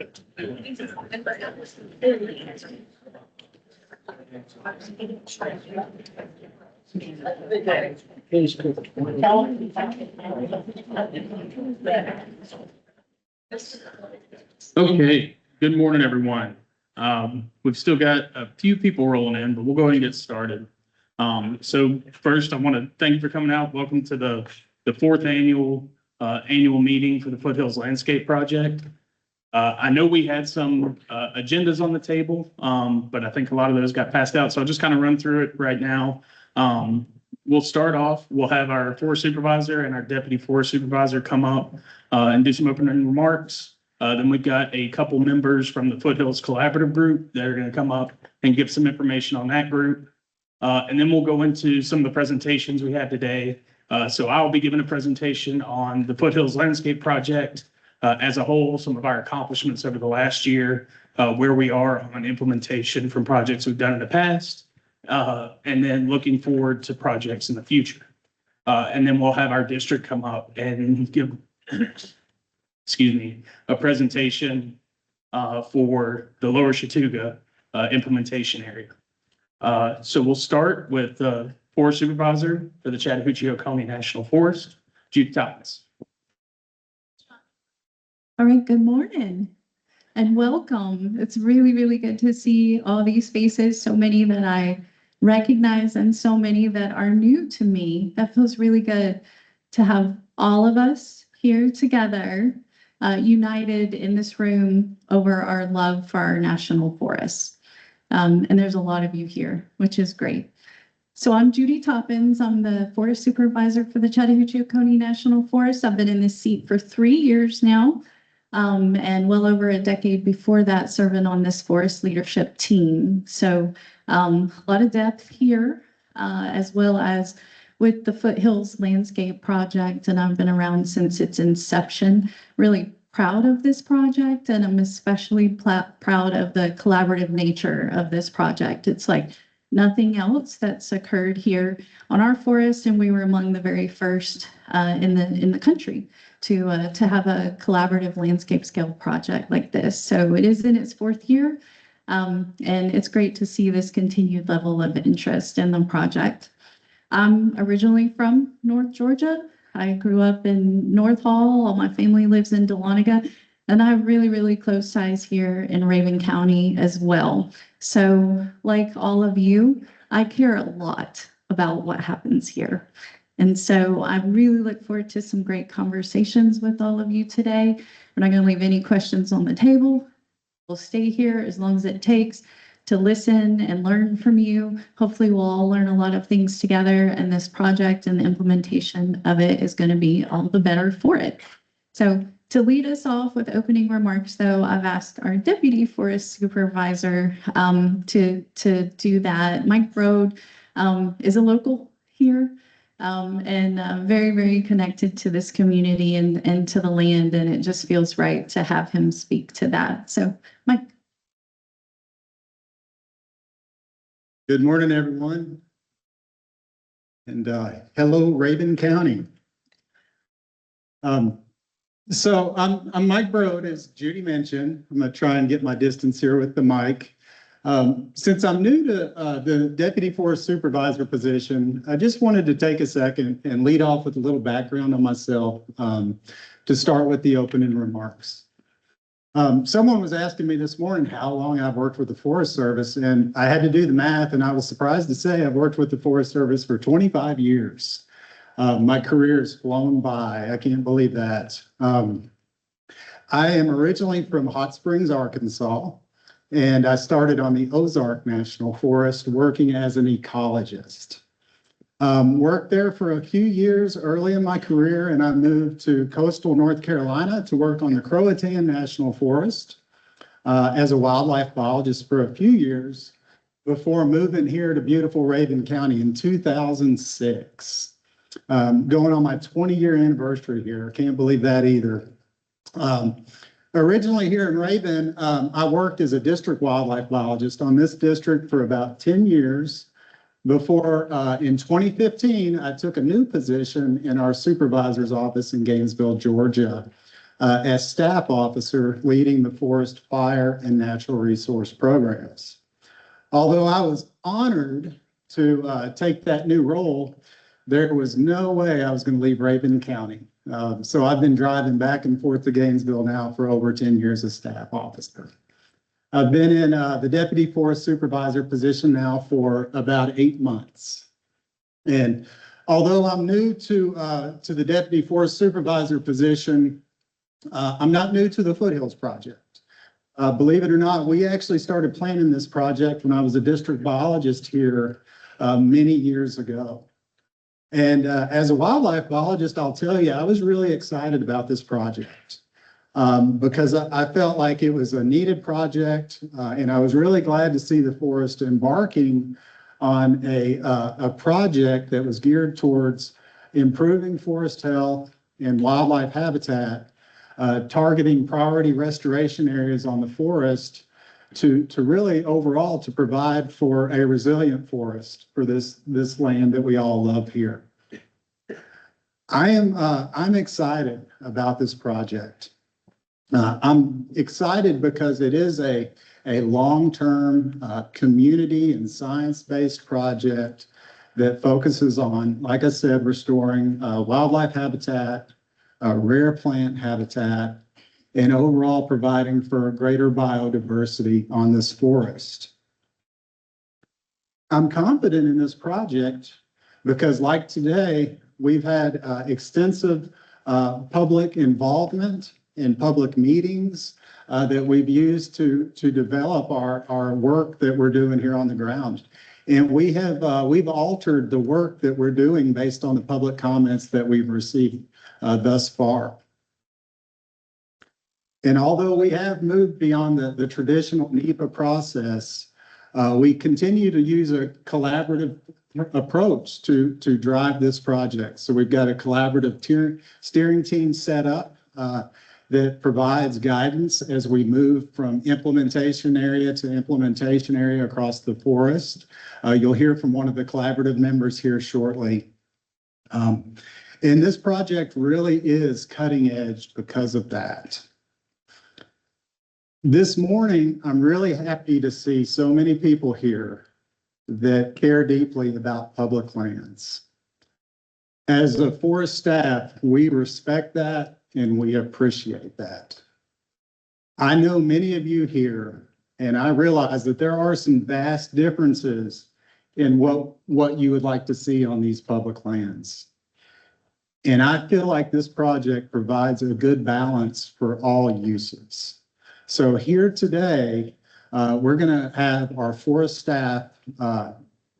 Okay, good morning, everyone. We've still got a few people rolling in, but we'll go ahead and get started. So first, I want to thank you for coming out. Welcome to the fourth annual meeting for the Foothills Landscape Project. I know we had some agendas on the table, but I think a lot of those got passed out. So I'll just kind of run through it right now. We'll start off. We'll have our forest supervisor and our deputy forest supervisor come up and do some opening remarks. Then we've got a couple members from the Foothills Collaborative Group that are going to come up and give some information on that group. And then we'll go into some of the presentations we have today. So I'll be giving a presentation on the Foothills Landscape Project as a whole, some of our accomplishments over the last year, where we are on implementation from projects we've done in the past, and then looking forward to projects in the future. And then we'll have our district come up and give a presentation for the Lower Chattooga implementation area. So we'll start with the Forest Supervisor for the Chattahoochee-Oconee National Forest, Judy Thomas. All right, good morning and welcome. It's really, really good to see all these faces, so many that I recognize and so many that are new to me. That feels really good to have all of us here together, united in this room over our love for our national forests. And there's a lot of you here, which is great. So I'm Judy Toppins. I'm the Forest Supervisor for the Chattahoochee-Oconee National Forest. I've been in this seat for 3 years now, and well over a decade before that serving on this forest leadership team. So a lot of depth here, as well as with the Foothills Landscape Project, and I've been around since its inception. Really proud of this project, and I'm especially proud of the collaborative nature of this project. It's like nothing else that's occurred here on our forest, and we were among the very first in the country to have a collaborative landscape scale project like this. So it is in its 4th year, and it's great to see this continued level of interest in the project. I'm originally from North Georgia. I grew up in North Hall. All my family lives in Dahlonega, and I have really, really close ties here in Rabun County as well. So like all of you, I care a lot about what happens here. And so I really look forward to some great conversations with all of you today. We're not going to leave any questions on the table. We'll stay here as long as it takes to listen and learn from you. Hopefully we'll all learn a lot of things together, and this project and the implementation of it is going to be all the better for it. So to lead us off with opening remarks, though, I've asked our Deputy Forest Supervisor to do that. Mike Brode is a local here, and very, very connected to this community and to the land, and it just feels right to have him speak to that. So, Mike. Good morning, everyone. And hello, Rabun County. So I'm Mike Brode, as Judy mentioned. I'm going to try and get my distance here with the mic. Since I'm new to the Deputy Forest Supervisor position, I just wanted to take a second and lead off with a little background on myself to start with the opening remarks. Someone was asking me this morning how long I've worked with the Forest Service, and I had to do the math, and I was surprised to say I've worked with the Forest Service for 25 years. My career has flown by. I can't believe that. I am originally from Hot Springs, Arkansas, and I started on the Ozark National Forest working as an ecologist. Worked there for a few years early in my career, and I moved to coastal North Carolina to work on the Croatan National Forest as a wildlife biologist for a few years before moving here to beautiful Rabun County in 2006. Going on my 20-year anniversary here. Can't believe that either. Originally here in Rabun, I worked as a district wildlife biologist on this district for about 10 years. Before in 2015, I took a new position in our supervisor's office in Gainesville, Georgia. as staff officer leading the forest fire and natural resource programs. Although I was honored to take that new role, there was no way I was going to leave Rabun County. So I've been driving back and forth to Gainesville now for over 10 years as staff officer. I've been in the deputy forest supervisor position now for about 8 months. And although I'm new to the deputy forest supervisor position, I'm not new to the Foothills project. Believe it or not, we actually started planning this project when I was a district biologist here many years ago. And as a wildlife biologist, I'll tell you, I was really excited about this project because I felt like it was a needed project, and I was really glad to see the forest embarking on a project that was geared towards improving forest health and wildlife habitat, targeting priority restoration areas on the forest to really overall to provide for a resilient forest for this land that we all love here. I'm excited about this project. I'm excited because it is a long-term community and science-based project that focuses on, like I said, restoring wildlife habitat, rare plant habitat, and overall providing for greater biodiversity on this forest. I'm confident in this project because, like today, we've had extensive public involvement in public meetings that we've used to develop our work that we're doing here on the ground. And we've altered the work that we're doing based on the public comments that we've received thus far. And although we have moved beyond the traditional NEPA process, we continue to use a collaborative approach to drive this project. So we've got a collaborative steering team set up that provides guidance as we move from implementation area to implementation area across the forest. You'll hear from one of the collaborative members here shortly. And this project really is cutting edge because of that. This morning, I'm really happy to see so many people here that care deeply about public lands. As a forest staff, we respect that and we appreciate that. I know many of you here, and I realize that there are some vast differences in what you would like to see on these public lands. And I feel like this project provides a good balance for all uses. So here today, we're going to have our forest staff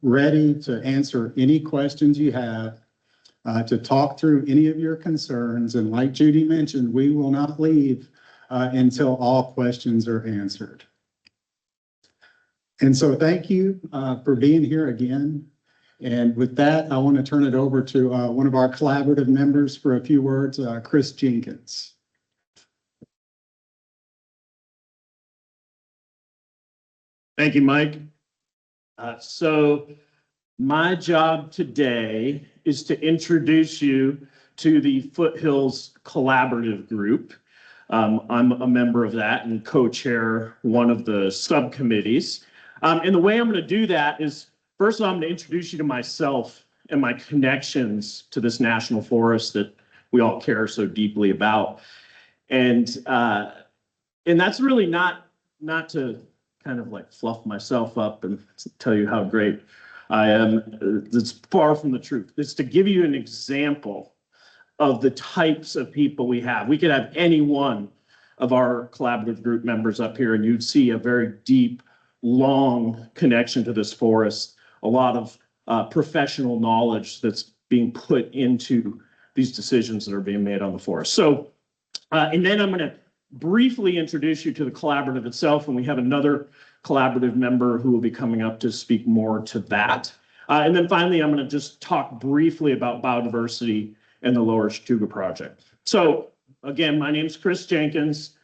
ready to answer any questions you have, to talk through any of your concerns. And like Judy mentioned, we will not leave until all questions are answered. And so thank you for being here again. And with that, I want to turn it over to one of our collaborative members for a few words, Chris Jenkins. Thank you, Mike. So my job today is to introduce you to the Foothills Collaborative Group. I'm a member of that and co-chair one of the subcommittees. And the way I'm going to do that is, first of all, I'm going to introduce you to myself and my connections to this national forest that we all care so deeply about. And that's really not to kind of like fluff myself up and tell you how great I am. It's far from the truth. It's to give you an example of the types of people we have. We could have any one of our collaborative group members up here and you'd see a very deep, long connection to this forest, a lot of professional knowledge that's being put into these decisions that are being made on the forest. So, and then I'm going to briefly introduce you to the collaborative itself, and we have another collaborative member who will be coming up to speak more to that. And then finally, I'm going to just talk briefly about biodiversity and the Lower Chattooga project. So again, my name is Chris Jenkins.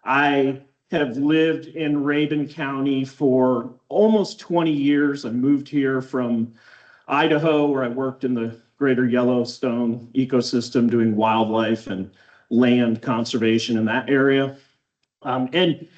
I have lived in Rabun County for almost 20 years. I moved here from Idaho, where I worked in the greater Yellowstone ecosystem doing wildlife and land conservation in that area. And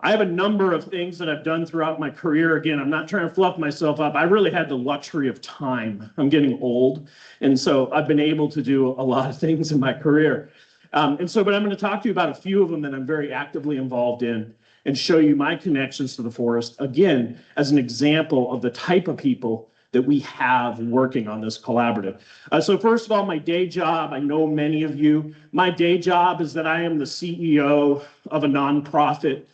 I have a number of things that I've done throughout my career. Again, I'm not trying to fluff myself up. I really had the luxury of time. I'm getting old. And so I've been able to do a lot of things in my career. But I'm going to talk to you about a few of them that I'm very actively involved in and show you my connections to the forest, again, as an example of the type of people that we have working on this collaborative. So first of all, my day job, I know many of you, my day job is that I am the CEO of a nonprofit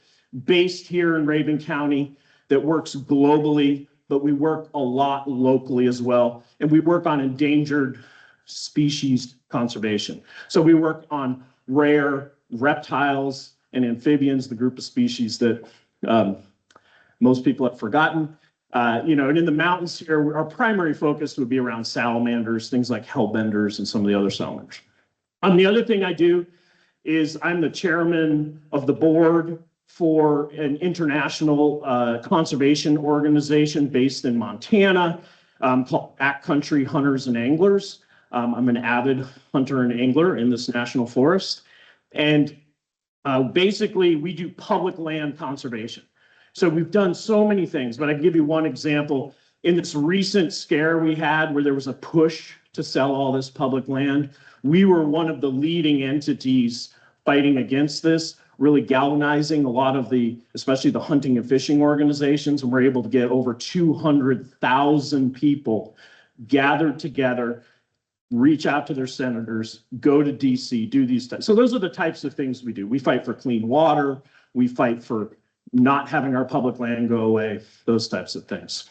based here in Rabun County that works globally, but we work a lot locally as well. And we work on endangered species conservation. So we work on rare reptiles and amphibians, the group of species that most people have forgotten. And in the mountains here, our primary focus would be around salamanders, things like hellbenders and some of the other salamanders. The other thing I do is I'm the chairman of the board for an international conservation organization based in Montana called Backcountry Hunters and Anglers. I'm an avid hunter and angler in this national forest. And basically, we do public land conservation. So we've done so many things, but I can give you one example. In this recent scare we had where there was a push to sell all this public land, we were one of the leading entities fighting against this, really galvanizing a lot of especially the hunting and fishing organizations, and we're able to get over 200,000 people gathered together, reach out to their senators, go to DC, do these types. So those are the types of things we do. We fight for clean water. We fight for not having our public land go away, those types of things.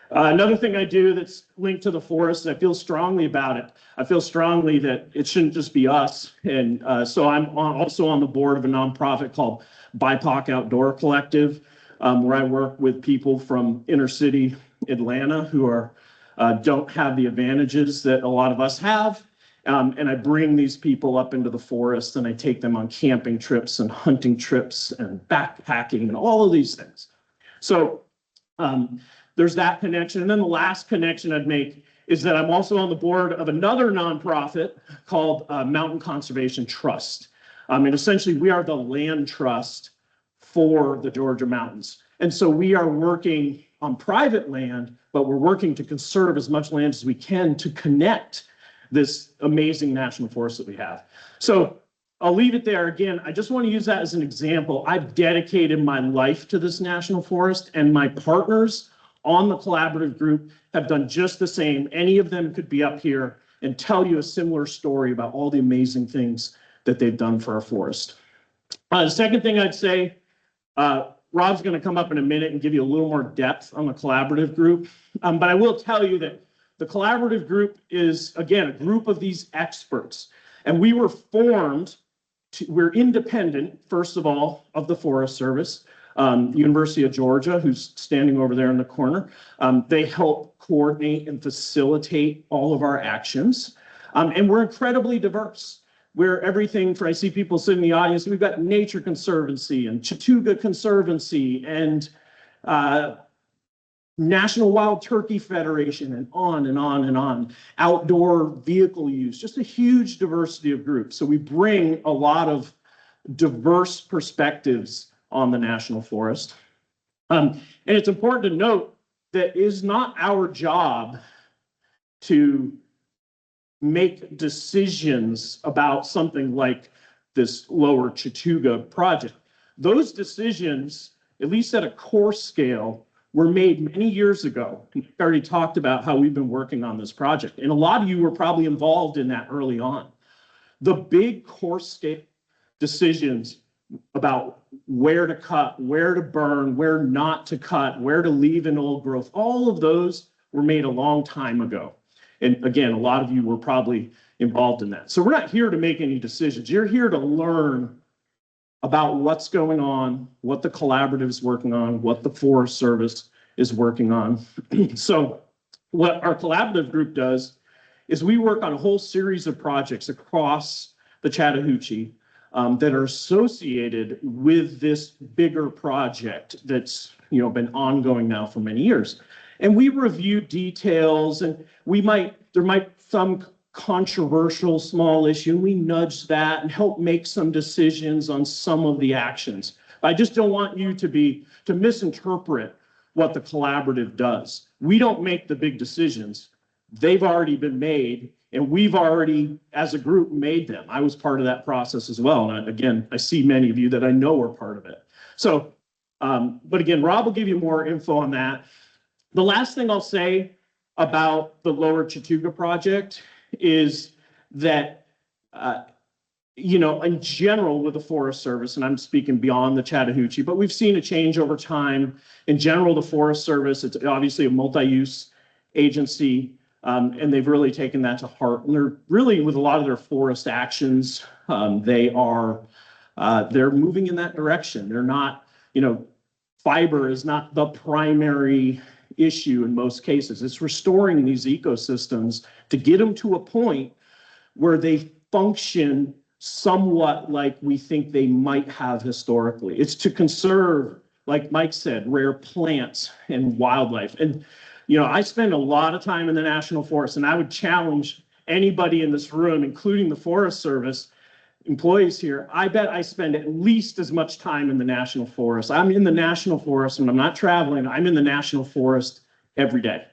Another thing I do that's linked to the forest, I feel strongly about it. I feel strongly that it shouldn't just be us. And so I'm also on the board of a nonprofit called BIPOC Outdoor Collective, where I work with people from inner city Atlanta who don't have the advantages that a lot of us have. And I bring these people up into the forest and I take them on camping trips and hunting trips and backpacking and all of these things. So there's that connection. And then the last connection I'd make is that I'm also on the board of another nonprofit called Mountain Conservation Trust. And essentially we are the land trust for the Georgia mountains. And so we are working on private land, but we're working to conserve as much land as we can to connect this amazing national forest that we have. So I'll leave it there. Again, I just want to use that as an example. I've dedicated my life to this national forest, and my partners on the collaborative group have done just the same. Any of them could be up here and tell you a similar story about all the amazing things that they've done for our forest. The second thing I'd say, Rob's going to come up in a minute and give you a little more depth on the collaborative group. But I will tell you that the collaborative group is, again, a group of these experts. And we were formed, we're independent, first of all, of the Forest Service. University of Georgia, who's standing over there in the corner. They help coordinate and facilitate all of our actions. And we're incredibly diverse. We're everything for, I see people sitting in the audience, we've got Nature Conservancy and Chattooga Conservancy and National Wild Turkey Federation and on and on and on. Outdoor vehicle use, just a huge diversity of groups. So we bring a lot of diverse perspectives on the national forest. And it's important to note that it is not our job to make decisions about something like this lower Chattooga project. Those decisions, at least at a core scale, were made many years ago. We already talked about how we've been working on this project, and a lot of you were probably involved in that early on. The big core scale decisions about where to cut, where to burn, where not to cut, where to leave an old growth, all of those were made a long time ago. And again, a lot of you were probably involved in that. So we're not here to make any decisions. You're here to learn about what's going on, what the collaborative is working on, what the Forest Service is working on. So what our collaborative group does is we work on a whole series of projects across the Chattahoochee that are associated with this bigger project that's been ongoing now for many years. And we review details, and there might some controversial small issue, and we nudge that and help make some decisions on some of the actions. I just don't want you to misinterpret what the collaborative does. We don't make the big decisions. They've already been made, and we've already, as a group, made them. I was part of that process as well. And again, I see many of you that I know are part of it. So, but again, Rob will give you more info on that. The last thing I'll say about the Lower Chattooga project is that, you know, in general with the Forest Service, and I'm speaking beyond the Chattahoochee, but we've seen a change over time. In general, the Forest Service, it's obviously a multi-use agency, and they've really taken that to heart. And they're really, with a lot of their forest actions, they're moving in that direction. They're not, you know, fiber is not the primary issue in most cases. It's restoring these ecosystems to get them to a point where they function somewhat like we think they might have historically. It's to conserve, like Mike said, rare plants and wildlife. And, you know, I spend a lot of time in the National Forest, and I would challenge anybody in this room, including the Forest Service employees here, I bet I spend at least as much time in the National Forest. I'm in the National Forest when I'm not traveling. I'm in the National Forest every day.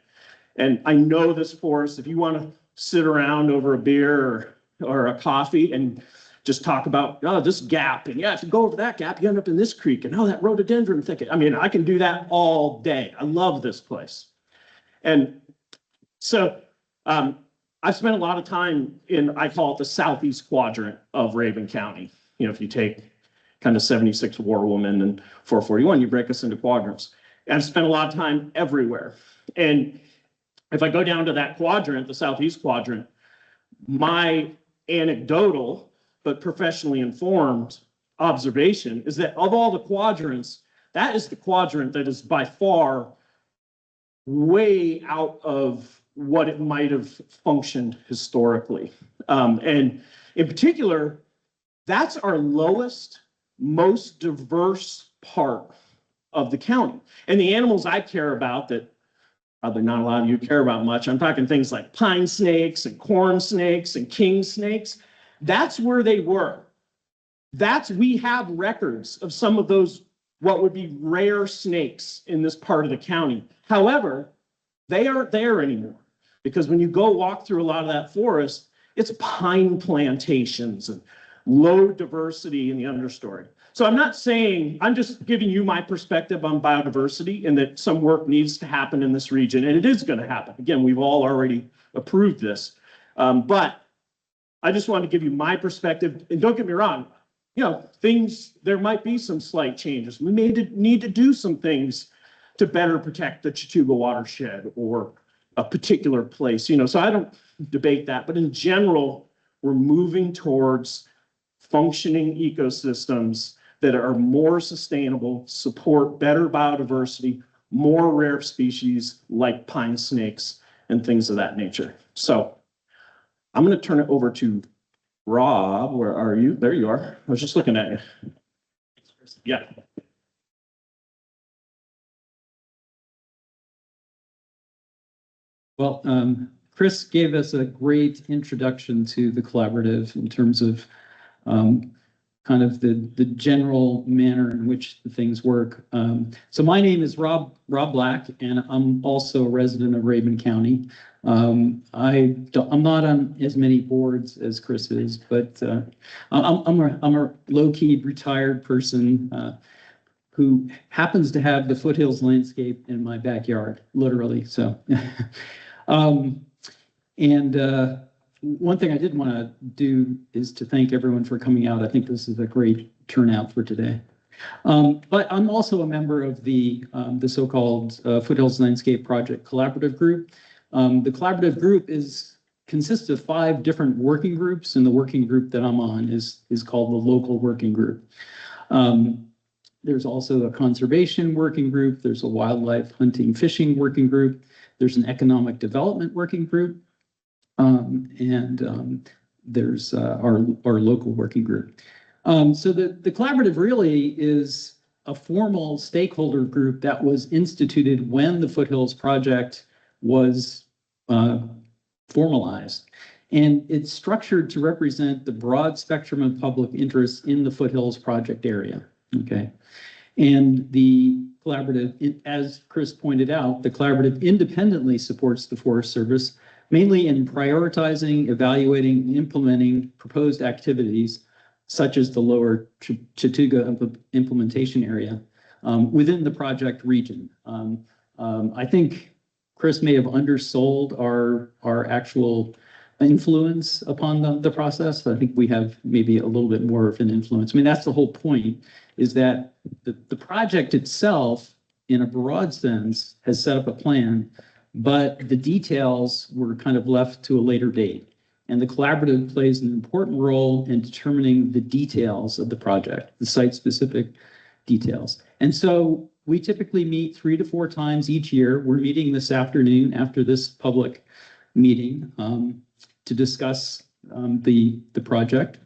And I know this forest. If you want to sit around over a beer or a coffee and just talk about, oh, this gap, and yeah, if you go over that gap, you end up in this creek, and oh, that rhododendron thicket. I mean, I can do that all day. I love this place. And so, I've spent a lot of time in, I call it the southeast quadrant of Rabun County. You know, if you take kind of 76 War Woman and 441, you break us into quadrants. And I've spent a lot of time everywhere. And if I go down to that quadrant, the southeast quadrant, my anecdotal but professionally informed observation is that of all the quadrants, that is the quadrant that is by far way out of what it might have functioned historically. And in particular, that's our lowest, most diverse part of the county. And the animals I care about that probably not a lot of you care about much, I'm talking things like pine snakes and corn snakes and king snakes. That's where they were. We have records of some of those, what would be rare snakes in this part of the county. However, they aren't there anymore, because when you go walk through a lot of that forest, it's pine plantations and low diversity in the understory. So I'm not saying, I'm just giving you my perspective on biodiversity and that some work needs to happen in this region, and it is going to happen. Again, we've all already approved this, but I just wanted to give you my perspective. And don't get me wrong, you know, there might be some slight changes. We may need to do some things to better protect the Chattooga watershed or a particular place, you know, so I don't debate that. But in general, we're moving towards functioning ecosystems that are more sustainable, support better biodiversity, more rare species like pine snakes and things of that nature. So I'm going to turn it over to Rob. Where are you? There you are. I was just looking at you. Yeah. Well, Chris gave us a great introduction to the collaborative in terms of kind of the general manner in which the things work. So my name is Rob Black, and I'm also a resident of Rabun County. I'm not on as many boards as Chris is, but I'm a low-key retired person who happens to have the Foothills Landscape in my backyard, literally. So. One thing I did want to do is to thank everyone for coming out. I think this is a great turnout for today. But I'm also a member of the so-called Foothills Landscape Project Collaborative Group. The collaborative group consists of 5 different working groups, and the working group that I'm on is called the local working group. There's also a conservation working group. There's a wildlife hunting fishing working group. There's an economic development working group. There's our local working group. So the collaborative really is a formal stakeholder group that was instituted when the Foothills Project was formalized. And it's structured to represent the broad spectrum of public interest in the Foothills project area. Okay. And the collaborative, as Chris pointed out, the collaborative independently supports the Forest Service, mainly in prioritizing, evaluating, and implementing proposed activities, such as the lower Chattooga implementation area within the project region. I think Chris may have undersold our actual influence upon the process. I think we have maybe a little bit more of an influence. I mean, that's the whole point, is that the project itself, in a broad sense, has set up a plan, but the details were kind of left to a later date. And the collaborative plays an important role in determining the details of the project, the site-specific details. And so we typically meet 3 to 4 times each year. We're meeting this afternoon after this public meeting to discuss the project,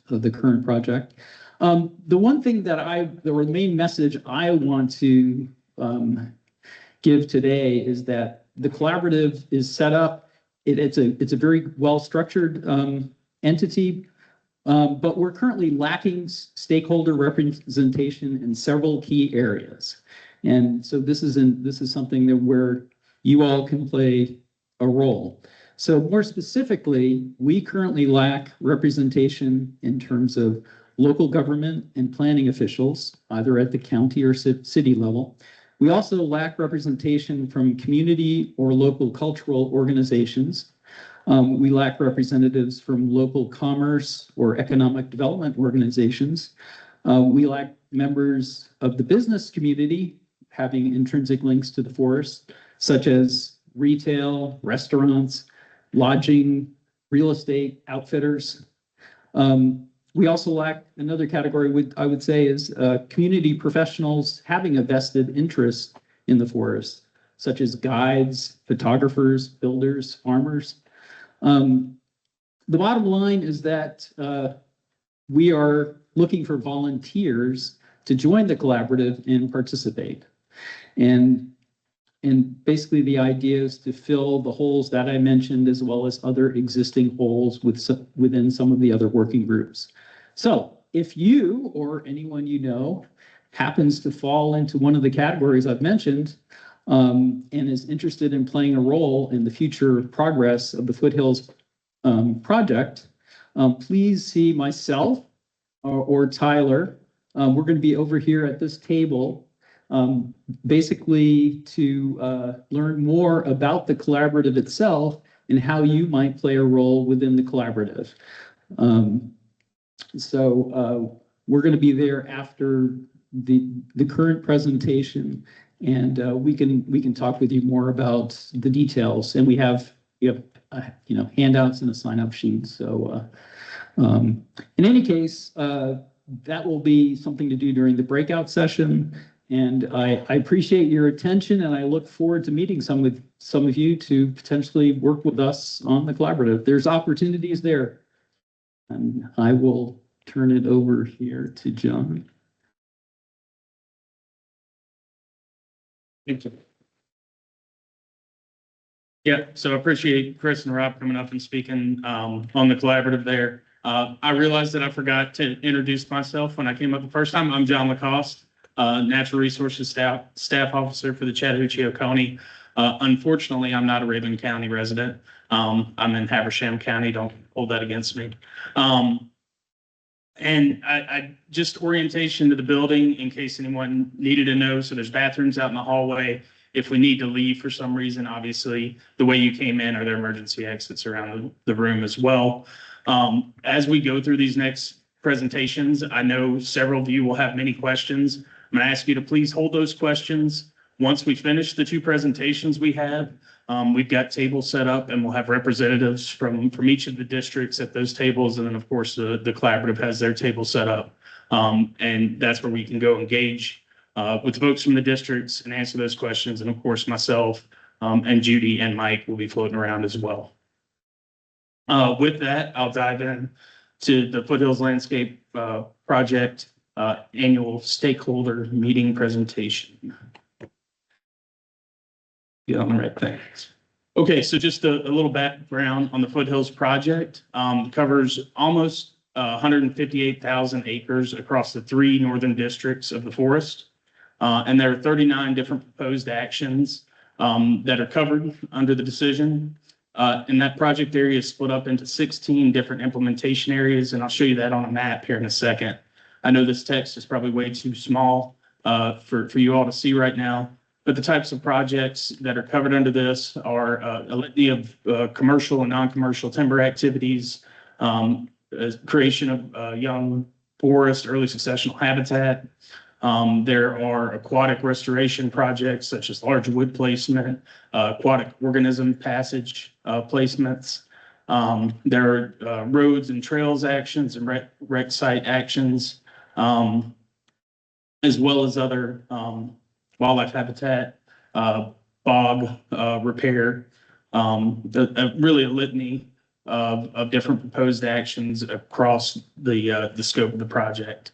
the current project. The one thing that the main message I want to give today is that the collaborative is set up. It's a very well-structured entity, but we're currently lacking stakeholder representation in several key areas. And so this is something where you all can play a role. So more specifically, we currently lack representation in terms of local government and planning officials, either at the county or city level. We also lack representation from community or local cultural organizations. We lack representatives from local commerce or economic development organizations. We lack members of the business community having intrinsic links to the forest, such as retail, restaurants, lodging, real estate, outfitters. We also lack another category, I would say, is community professionals having a vested interest in the forest, such as guides, photographers, builders, farmers. The bottom line is that we are looking for volunteers to join the collaborative and participate. And basically the idea is to fill the holes that I mentioned, as well as other existing holes within some of the other working groups. So if you or anyone you know happens to fall into one of the categories I've mentioned, and is interested in playing a role in the future progress of the Foothills project, please see myself or Tyler. We're going to be over here at this table, basically to learn more about the collaborative itself and how you might play a role within the collaborative. So we're going to be there after the current presentation, and we can talk with you more about the details. And we have handouts and a sign-up sheet. So in any case, that will be something to do during the breakout session. And I appreciate your attention, and I look forward to meeting some of you to potentially work with us on the collaborative. There's opportunities there. And I will turn it over here to John. Thank you. Yeah, so I appreciate Chris and Rob coming up and speaking on the collaborative there. I realized that I forgot to introduce myself when I came up the first time. I'm John Lacoste, Natural Resources Staff Officer for the Chattahoochee-Oconee. Unfortunately, I'm not a Rabun County resident. I'm in Habersham County. Don't hold that against me. And I just orientation to the building in case anyone needed to know. So there's bathrooms out in the hallway. If we need to leave for some reason, obviously the way you came in are there emergency exits around the room as well. As we go through these next presentations, I know several of you will have many questions. I'm going to ask you to please hold those questions. Once we finish the 2 presentations we have, we've got tables set up, and we'll have representatives from each of the districts at those tables. And then, of course, the collaborative has their table set up. And that's where we can go engage with folks from the districts and answer those questions. And, of course, myself and Judy and Mike will be floating around as well. With that, I'll dive in to the Foothills Landscape Project annual stakeholder meeting presentation. Get on the right thing. Okay, so just a little background on the Foothills project. Covers almost 158,000 acres across the 3 northern districts of the forest. And there are 39 different proposed actions that are covered under the decision. And that project area is split up into 16 different implementation areas, and I'll show you that on a map here in a second. I know this text is probably way too small for you all to see right now, but the types of projects that are covered under this are a litany of commercial and non-commercial timber activities, creation of young forest, early successional habitat. There are aquatic restoration projects such as large wood placement, aquatic organism passage placements. There are roads and trails actions and rec site actions, as well as other wildlife habitat, bog repair, really a litany of different proposed actions across the scope of the project.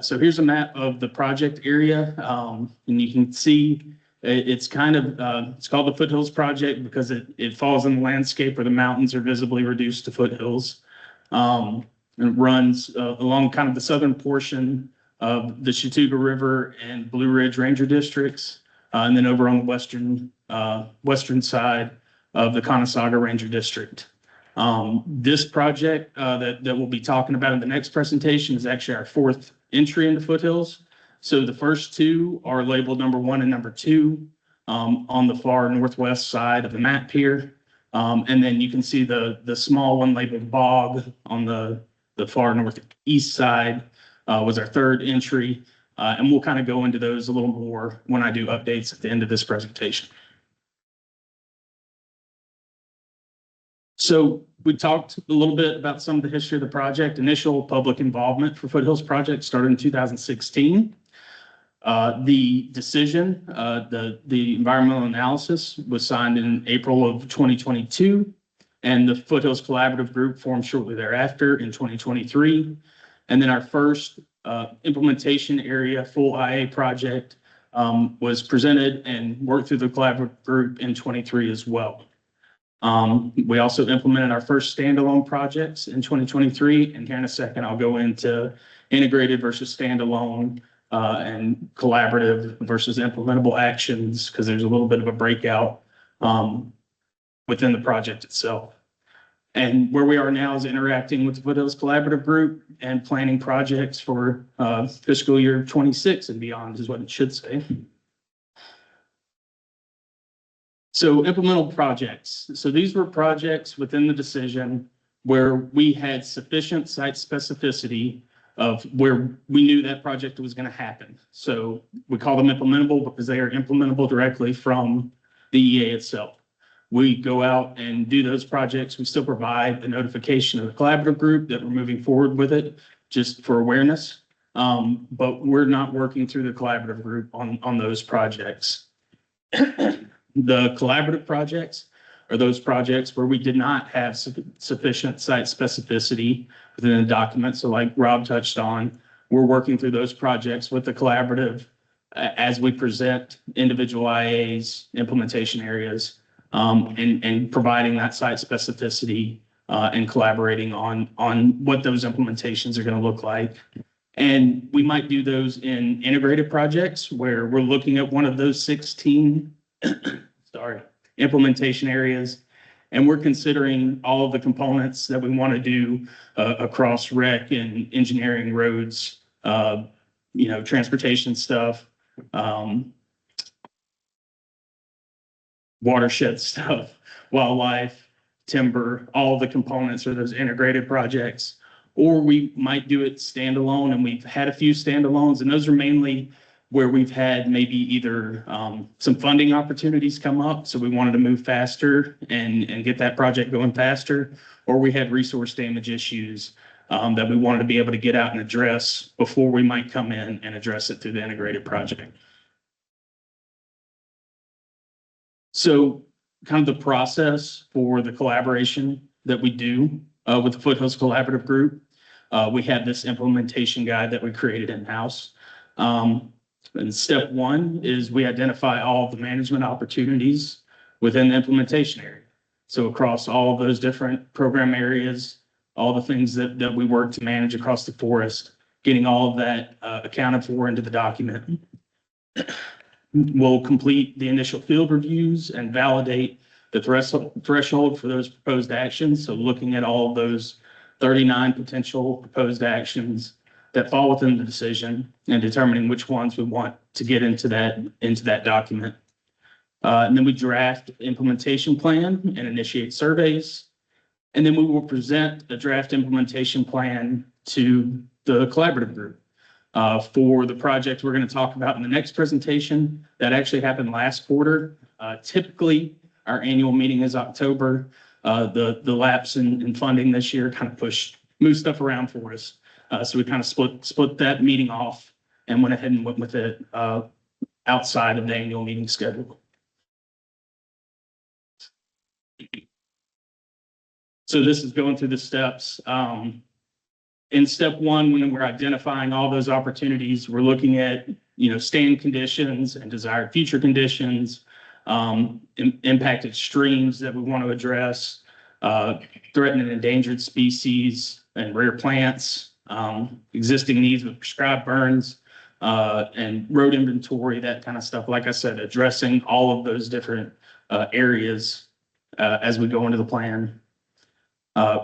So here's a map of the project area, and you can see it's kind of it's called the Foothills Project because it falls in the landscape where the mountains are visibly reduced to foothills. And it runs along kind of the southern portion of the Chattooga River and Blue Ridge Ranger districts, and then over on the western side of the Conasauga Ranger District. This project that we'll be talking about in the next presentation is actually our 4th entry into Foothills. So the first 2 are labeled number 1 and number 2 on the far northwest side of the map here. And then you can see the small one labeled Bog on the far northeast side was our 3rd entry. And we'll kind of go into those a little more when I do updates at the end of this presentation. So we talked a little bit about some of the history of the project. Initial public involvement for Foothills Project started in 2016. The decision, the environmental analysis was signed in April of 2022, and the Foothills Collaborative Group formed shortly thereafter in 2023. And then our first implementation area, full IA project, was presented and worked through the collaborative group in 23 as well. We also implemented our first standalone projects in 2023, and here in a second, I'll go into integrated versus standalone and collaborative versus implementable actions, because there's a little bit of a breakout within the project itself. And where we are now is interacting with the Foothills Collaborative Group and planning projects for fiscal year 26 and beyond is what it should say. So implementable projects. So these were projects within the decision where we had sufficient site specificity of where we knew that project was going to happen. So we call them implementable because they are implementable directly from the EA itself. We go out and do those projects. We still provide the notification of the collaborative group that we're moving forward with it just for awareness. But we're not working through the collaborative group on those projects. The collaborative projects are those projects where we did not have sufficient site specificity within the document. So like Rob touched on, we're working through those projects with the collaborative as we present individual IAs, implementation areas, and providing that site specificity and collaborating on what those implementations are going to look like. And we might do those in integrated projects where we're looking at one of those 16 implementation areas, and we're considering all of the components that we want to do across rec and engineering, roads, transportation stuff, watershed stuff, wildlife, timber, all the components are those integrated projects. Or we might do it standalone, and we've had a few standalones, and those are mainly where we've had maybe either some funding opportunities come up, so we wanted to move faster and get that project going faster, or we had resource damage issues that we wanted to be able to get out and address before we might come in and address it through the integrated project. So kind of the process for the collaboration that we do with the Foothills Collaborative Group, we have this implementation guide that we created in-house. And step 1 is we identify all of the management opportunities within the implementation area. So across all of those different program areas, all the things that we work to manage across the forest, getting all of that accounted for into the document. We'll complete the initial field reviews and validate the threshold for those proposed actions. So looking at all of those 39 potential proposed actions that fall within the decision and determining which ones we want to get into that document. And then we draft implementation plan and initiate surveys. And then we will present a draft implementation plan to the collaborative group for the project we're going to talk about in the next presentation. That actually happened last quarter. Typically, our annual meeting is October. The lapse in funding this year kind of moved stuff around for us. So we kind of split that meeting off and went ahead and went with it outside of the annual meeting schedule. So this is going through the steps. In step one, when we're identifying all those opportunities, we're looking at, stand conditions and desired future conditions, impacted streams that we want to address, threatened and endangered species and rare plants, existing needs with prescribed burns, and road inventory, that kind of stuff. Like I said, addressing all of those different areas as we go into the plan.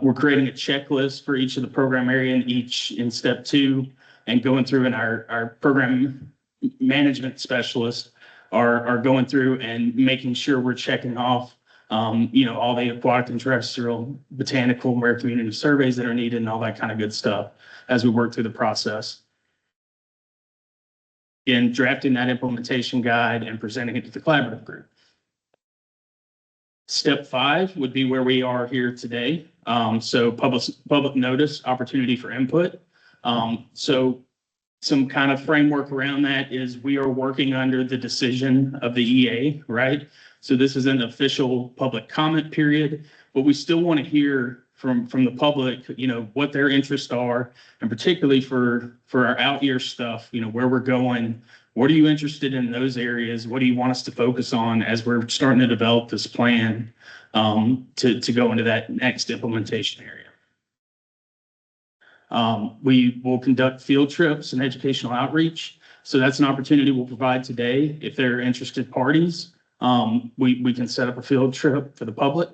We're creating a checklist for each of the program area in step two, and going through, and our program management specialists are going through and making sure we're checking off, all the aquatic and terrestrial, botanical, and rare community surveys that are needed and all that kind of good stuff as we work through the process. In drafting that implementation guide and presenting it to the collaborative group. Step 5 would be where we are here today. So public notice, opportunity for input. So some kind of framework around that is we are working under the decision of the EA, right? So this is an official public comment period, but we still want to hear from the public, what their interests are, and particularly for our out year stuff, where we're going. What are you interested in those areas? What do you want us to focus on as we're starting to develop this plan to go into that next implementation area? We will conduct field trips and educational outreach. So that's an opportunity we'll provide today. If there are interested parties, we can set up a field trip for the public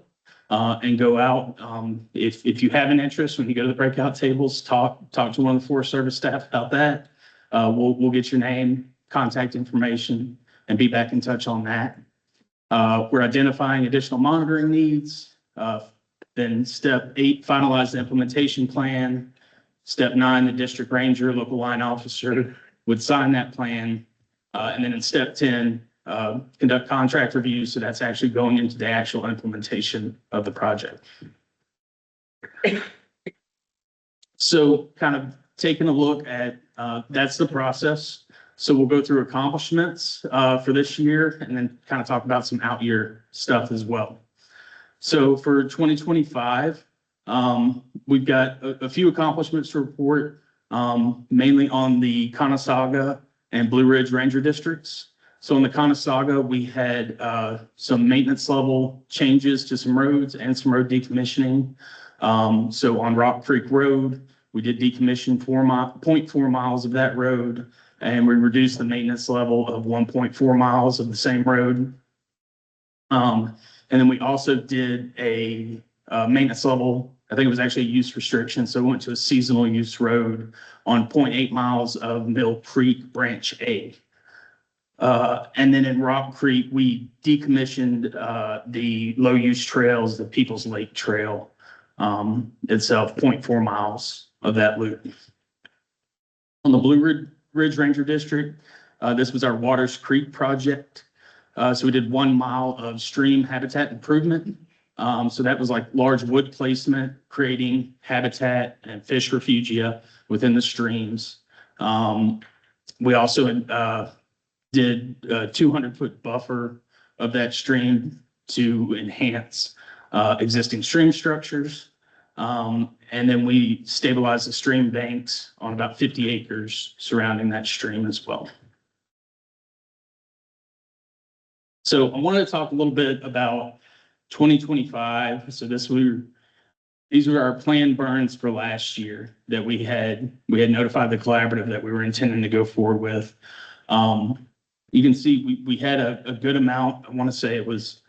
and go out. If you have an interest, when you go to the breakout tables, talk to one of the Forest Service staff about that. We'll get your name, contact information, and be back in touch on that. We're identifying additional monitoring needs. Then step 8, finalize the implementation plan. Step 9, the district ranger, local line officer would sign that plan. And then in step 10, conduct contract reviews. So that's actually going into the actual implementation of the project. So kind of taking a look at, that's the process. So we'll go through accomplishments for this year and then kind of talk about some out year stuff as well. So for 2025, we've got a few accomplishments to report, mainly on the Conasauga and Blue Ridge Ranger districts. So in the Conasauga, we had some maintenance level changes to some roads and some road decommissioning. So on Rock Creek Road, we did decommission 0.4 miles of that road, and we reduced the maintenance level of 1.4 miles of the same road. And then we also did a maintenance level, I think it was actually a use restriction. So we went to a seasonal use road on 0.8 miles of Mill Creek Branch A. And then in Rock Creek, we decommissioned the low use trails, the People's Lake Trail itself, 0.4 miles of that loop. On the Blue Ridge Ranger District, this was our Waters Creek project. So we did 1 mile of stream habitat improvement. So that was like large wood placement, creating habitat and fish refugia within the streams. We also did a 200-foot buffer of that stream to enhance existing stream structures. And then we stabilized the stream banks on about 50 acres surrounding that stream as well. So I wanted to talk a little bit about 2025. So these were our planned burns for last year that we had notified the collaborative that we were intending to go forward with. You can see we had a good amount. I want to say it was,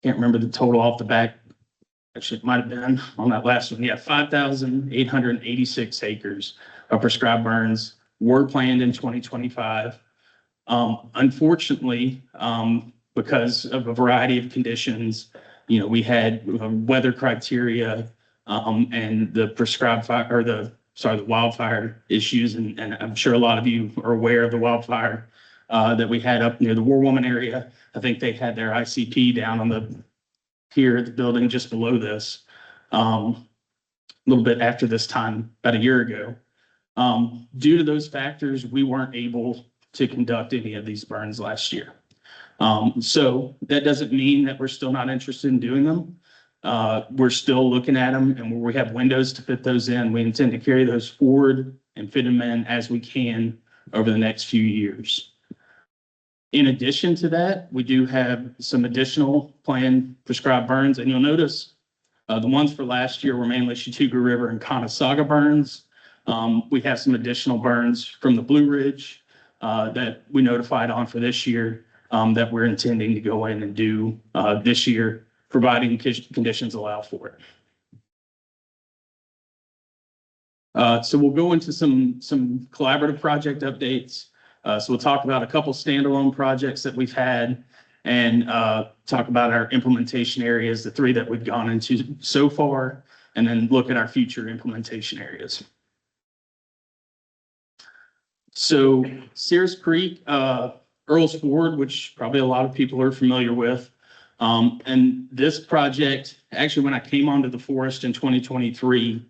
can't remember the total off the back. Actually, it might have been on that last one. Yeah, 5,886 acres of prescribed burns were planned in 2025. Unfortunately, because of a variety of conditions, we had weather criteria, and the prescribed fire or the wildfire issues. And I'm sure a lot of you are aware of the wildfire, that we had up near the War Woman area. I think they had their ICP down on here at the building just below this, a little bit after this time, about a year ago. Due to those factors, we weren't able to conduct any of these burns last year. So that doesn't mean that we're still not interested in doing them. We're still looking at them, and where we have windows to fit those in, we intend to carry those forward and fit them in as we can over the next few years. In addition to that, we do have some additional planned prescribed burns, and you'll notice the ones for last year were mainly Chattooga River and Conasauga burns. We have some additional burns from the Blue Ridge that we notified on for this year, that we're intending to go in and do this year, providing conditions allow for it. So we'll go into some collaborative project updates. So we'll talk about a couple standalone projects that we've had, and talk about our implementation areas, the 3 that we've gone into so far, and then look at our future implementation areas. So Sears Creek, Earl's Ford, which probably a lot of people are familiar with. And this project, actually, when I came onto the forest in 2023,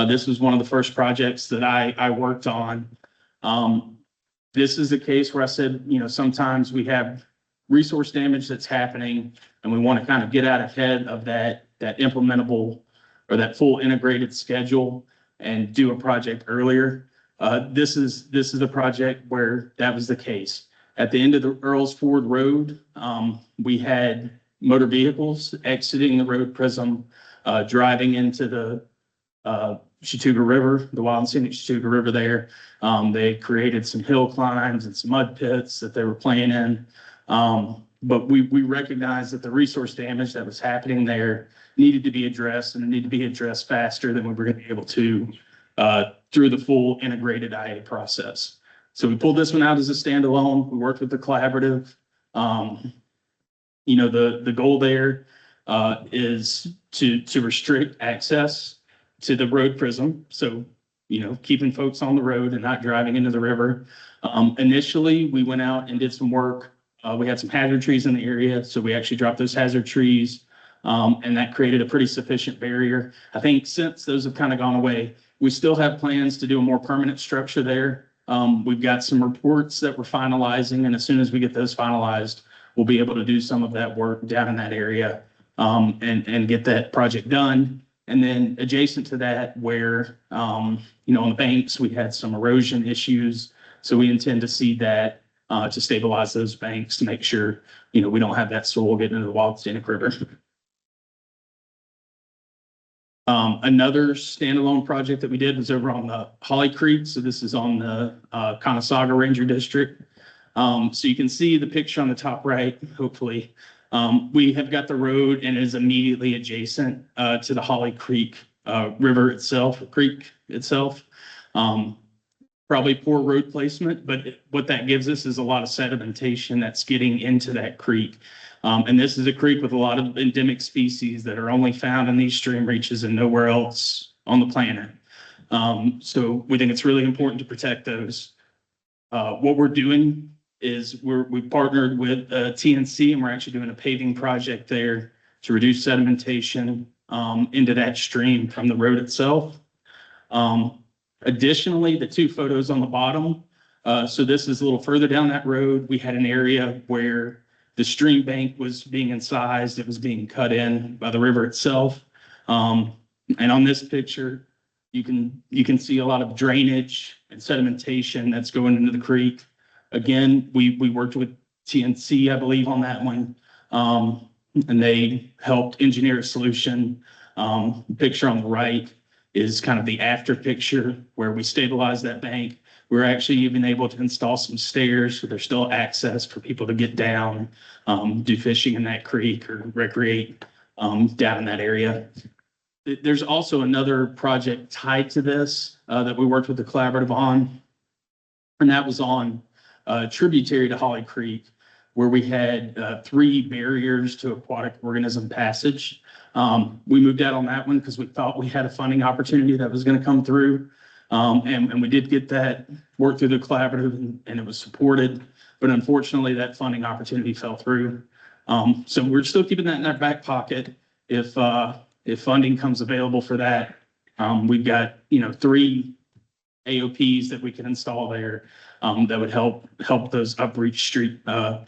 this was one of the first projects that I worked on. This is a case where I said, sometimes we have resource damage that's happening, and we want to kind of get out ahead of that implementable or that full integrated schedule and do a project earlier. This is a project where that was the case. At the end of the Earl's Ford Road, we had motor vehicles exiting the road prism, driving into the Chattooga River, the wild and scenic Chattooga River there. They created some hill climbs and some mud pits that they were playing in. But we recognized that the resource damage that was happening there needed to be addressed, and it needed to be addressed faster than we were going to be able to through the full integrated IA process. So we pulled this one out as a standalone. We worked with the collaborative. The goal there is to restrict access to the road prism. So, keeping folks on the road and not driving into the river. Initially, we went out and did some work. We had some hazard trees in the area, so we actually dropped those hazard trees, and that created a pretty sufficient barrier. I think since those have kind of gone away, we still have plans to do a more permanent structure there. We've got some reports that we're finalizing, and as soon as we get those finalized, we'll be able to do some of that work down in that area, and get that project done. And then adjacent to that, where, on the banks, we had some erosion issues. So we intend to seed that to stabilize those banks to make sure, we don't have that soil getting into the wild scenic river. Another standalone project that we did was over on the Holly Creek. So this is on the Conasauga Ranger District. So you can see the picture on the top right, hopefully. We have got the road, and it is immediately adjacent to the Holly Creek river itself, creek itself. Probably poor road placement, but what that gives us is a lot of sedimentation that's getting into that creek. And this is a creek with a lot of endemic species that are only found in these stream reaches and nowhere else on the planet. So we think it's really important to protect those. What we're doing is we've partnered with TNC, and we're actually doing a paving project there to reduce sedimentation into that stream from the road itself. Additionally, the 2 photos on the bottom, so this is a little further down that road. We had an area where the stream bank was being incised. It was being cut in by the river itself. And on this picture, you can see a lot of drainage and sedimentation that's going into the creek. Again, we worked with TNC, I believe, on that one. And they helped engineer a solution. Picture on the right is kind of the after picture where we stabilized that bank. We're actually even able to install some stairs, so there's still access for people to get down, do fishing in that creek or recreate down in that area. There's also another project tied to this that we worked with the collaborative on, and that was on tributary to Holly Creek, where we had 3 barriers to aquatic organism passage. We moved out on that one because we thought we had a funding opportunity that was going to come through. And we did get that worked through the collaborative and it was supported, but unfortunately that funding opportunity fell through. So we're still keeping that in our back pocket. If funding comes available for that, we've got, 3 AOPs that we can install there, that would help those upreach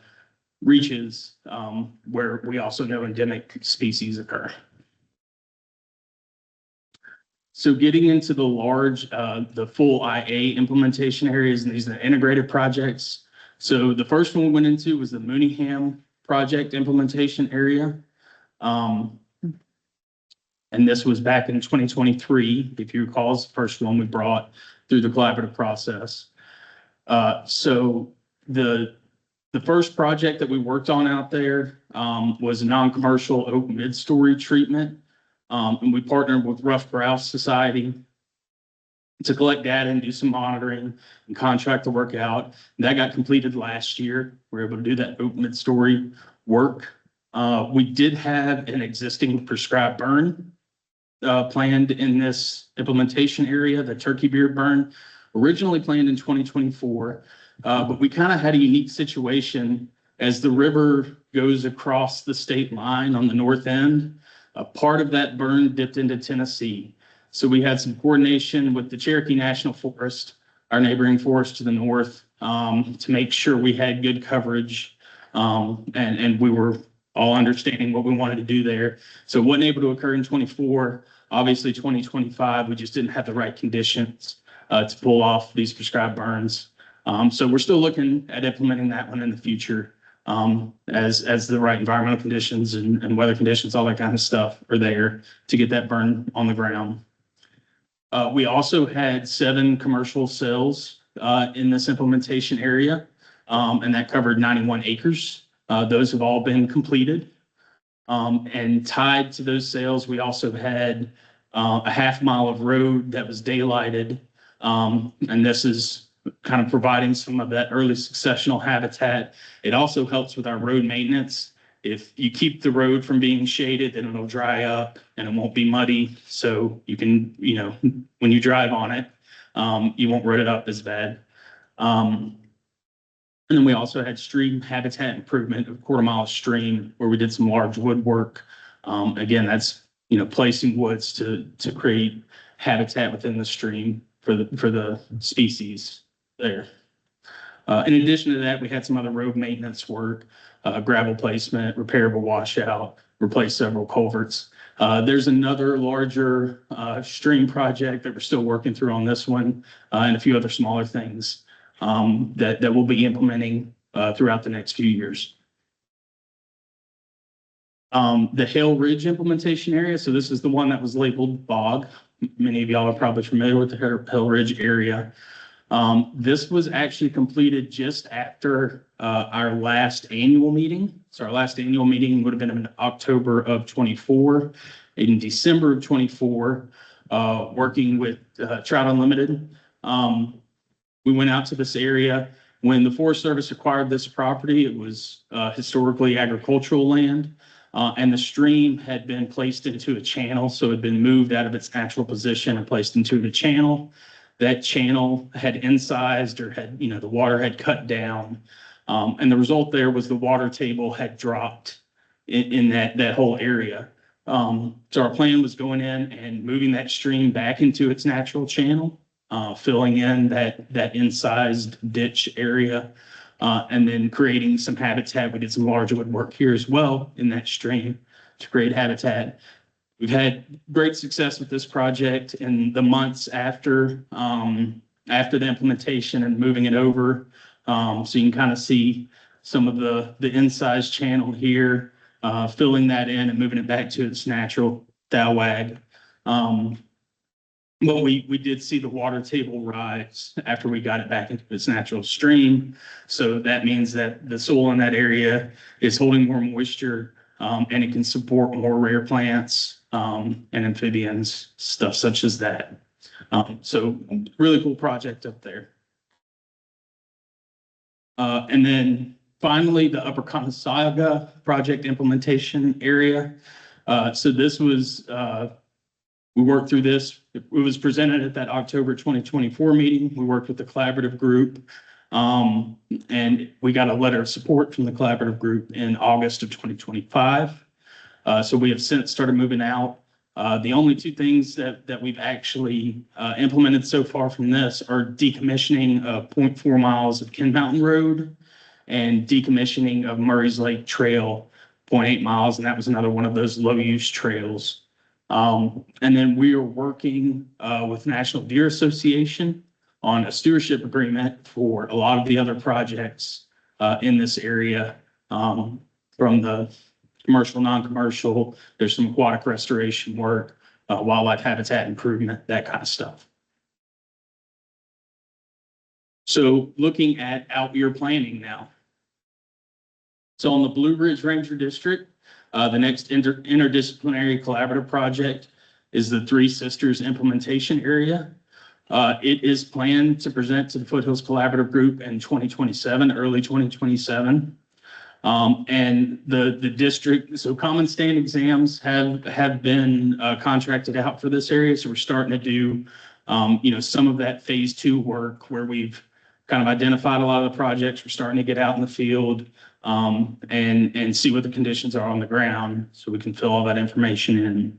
reaches, where we also know endemic species occur. So getting into the large, the full IA implementation areas, and these are the integrated projects. So the first one we went into was the Mooneyham project implementation area. And this was back in 2023, if you recall, is the first one we brought through the collaborative process. So the first project that we worked on out there was a non-commercial oak mid-story treatment. And we partnered with Rough Grouse Society to collect data and do some monitoring and contract the work out. And that got completed last year. We were able to do that oak mid-story work. We did have an existing prescribed burn planned in this implementation area, the turkey beard burn, originally planned in 2024. But we kind of had a unique situation as the river goes across the state line on the north end. A part of that burn dipped into Tennessee. So we had some coordination with the Cherokee National Forest, our neighboring forest to the north, to make sure we had good coverage. And we were all understanding what we wanted to do there. So it wasn't able to occur in 24. Obviously 2025, we just didn't have the right conditions to pull off these prescribed burns. So we're still looking at implementing that one in the future, as the right environmental conditions and weather conditions, all that kind of stuff are there to get that burn on the ground. We also had 7 commercial sales in this implementation area, and that covered 91 acres. Those have all been completed. And tied to those sales, we also had a half mile of road that was daylighted. And this is kind of providing some of that early successional habitat. It also helps with our road maintenance. If you keep the road from being shaded, then it'll dry up and it won't be muddy. So you can, when you drive on it, you won't rut it up as bad. And then we also had stream habitat improvement of quarter mile stream where we did some large wood work. Again, that's, placing woods to create habitat within the stream for the species there. In addition to that, we had some other road maintenance work, gravel placement, repairable washout, replace several culverts. There's another larger stream project that we're still working through on this one, and a few other smaller things that we'll be implementing throughout the next few years. The Hale Ridge implementation area. So this is the one that was labeled bog. Many of y'all are probably familiar with the Hale Ridge area. This was actually completed just after our last annual meeting. So our last annual meeting would have been in October of 24. In December of 24, working with Trout Unlimited, we went out to this area. When the Forest Service acquired this property, it was historically agricultural land, and the stream had been placed into a channel. So it had been moved out of its natural position and placed into the channel. That channel had incised or had, the water had cut down. And the result there was the water table had dropped in that whole area. So our plan was going in and moving that stream back into its natural channel, filling in that incised ditch area, and then creating some habitat. We did some large wood work here as well in that stream to create habitat. We've had great success with this project in the months after the implementation and moving it over. So you can kind of see some of the incised channel here, filling that in and moving it back to its natural thalwag. But we did see the water table rise after we got it back into its natural stream. So that means that the soil in that area is holding more moisture, and it can support more rare plants, and amphibians, stuff such as that. So really cool project up there. And then finally, the Upper Conasauga project implementation area. So this was, we worked through this. It was presented at that October 2024 meeting. We worked with the collaborative group, and we got a letter of support from the collaborative group in August of 2025. So we have since started moving out. The only two things that we've actually implemented so far from this are decommissioning of 0.4 miles of Ken Mountain Road and decommissioning of Murray's Lake Trail, 0.8 miles, and that was another one of those low-use trails. And then we are working with National Deer Association on a stewardship agreement for a lot of the other projects in this area, from the commercial, non-commercial. There's some aquatic restoration work, wildlife habitat improvement, that kind of stuff. So looking at out-year planning now. So on the Blue Ridge Ranger District, the next interdisciplinary collaborative project is the Three Sisters implementation area. It is planned to present to the Foothills Collaborative Group in 2027, early 2027. And the district, so common stand exams have been contracted out for this area. So we're starting to do, some of that phase 2 work where we've kind of identified a lot of the projects. We're starting to get out in the field, and see what the conditions are on the ground so we can fill all that information in.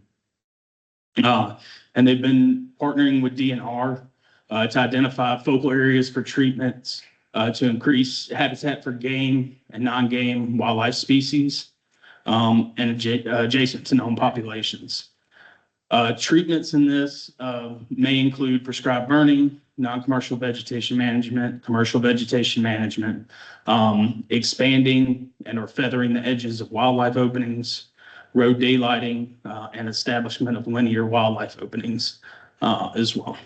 And they've been partnering with DNR to identify focal areas for treatments to increase habitat for game and non-game wildlife species, and adjacent to known populations. Treatments in this may include prescribed burning, non-commercial vegetation management, commercial vegetation management, expanding and or feathering the edges of wildlife openings, road daylighting, and establishment of linear wildlife openings as well.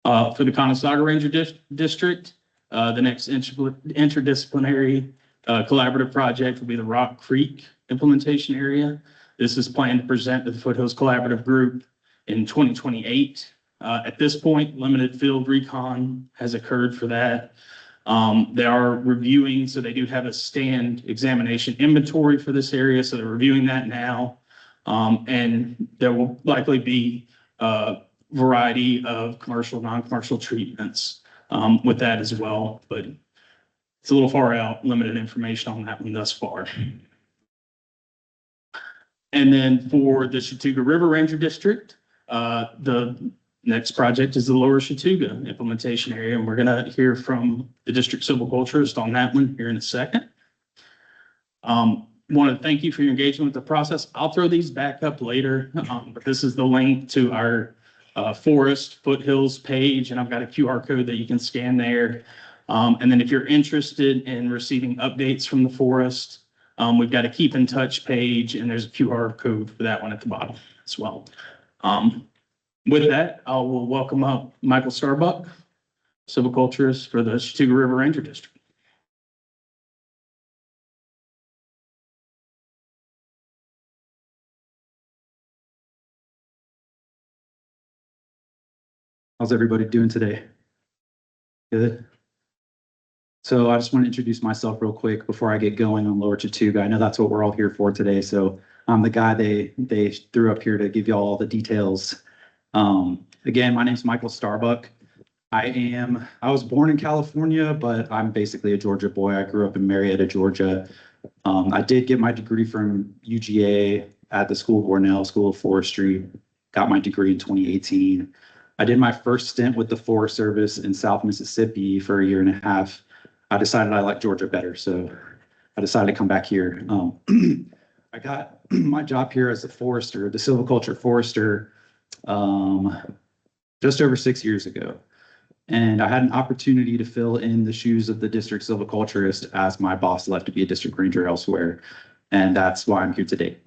For the Conasauga Ranger District, the next interdisciplinary collaborative project will be the Rock Creek implementation area. This is planned to present to the Foothills Collaborative Group in 2028. At this point, limited field recon has occurred for that. They are reviewing, so they do have a stand examination inventory for this area, so they're reviewing that now. And there will likely be a variety of commercial, non-commercial treatments with that as well, but it's a little far out, limited information on that one thus far. And then for the Chattooga River Ranger District, the next project is the Lower Chattooga implementation area, and we're going to hear from the district silviculturist on that one here in a second. Want to thank you for your engagement with the process. I'll throw these back up later, but this is the link to our forest Foothills page, and I've got a QR code that you can scan there. And then if you're interested in receiving updates from the forest, we've got a keep in touch page, and there's a QR code for that one at the bottom as well. With that, I will welcome up Michael Starbuck, silviculturist for the Chattooga River Ranger District. How's everybody doing today? Good. So I just want to introduce myself real quick before I get going on Lower Chattooga. I know that's what we're all here for today. So I'm the guy they threw up here to give you all the details. Again, my name's Michael Starbuck. I was born in California, but I'm basically a Georgia boy. I grew up in Marietta, Georgia. I did get my degree from UGA at the School of Cornell, School of Forestry. Got my degree in 2018. I did my first stint with the Forest Service in South Mississippi for a year and a half. I decided I liked Georgia better, so I decided to come back here. I got my job here as a forester, the silviculture forester, just over 6 years ago. And I had an opportunity to fill in the shoes of the district silviculturist as my boss left to be a district ranger elsewhere. And that's why I'm here today.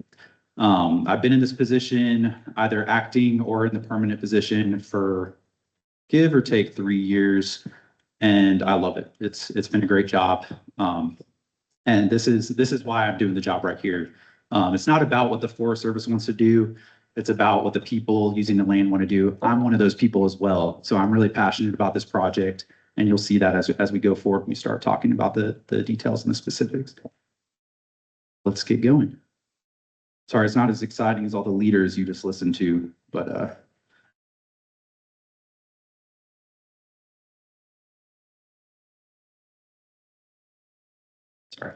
I've been in this position, either acting or in the permanent position, for give or take 3 years, and I love it. It's been a great job. And this is why I'm doing the job right here. It's not about what the Forest Service wants to do. It's about what the people using the land want to do. I'm one of those people as well. So I'm really passionate about this project, and you'll see that as we go forward, we start talking about the details and the specifics. Let's get going. Sorry, it's not as exciting as all the leaders you just listened to, but sorry.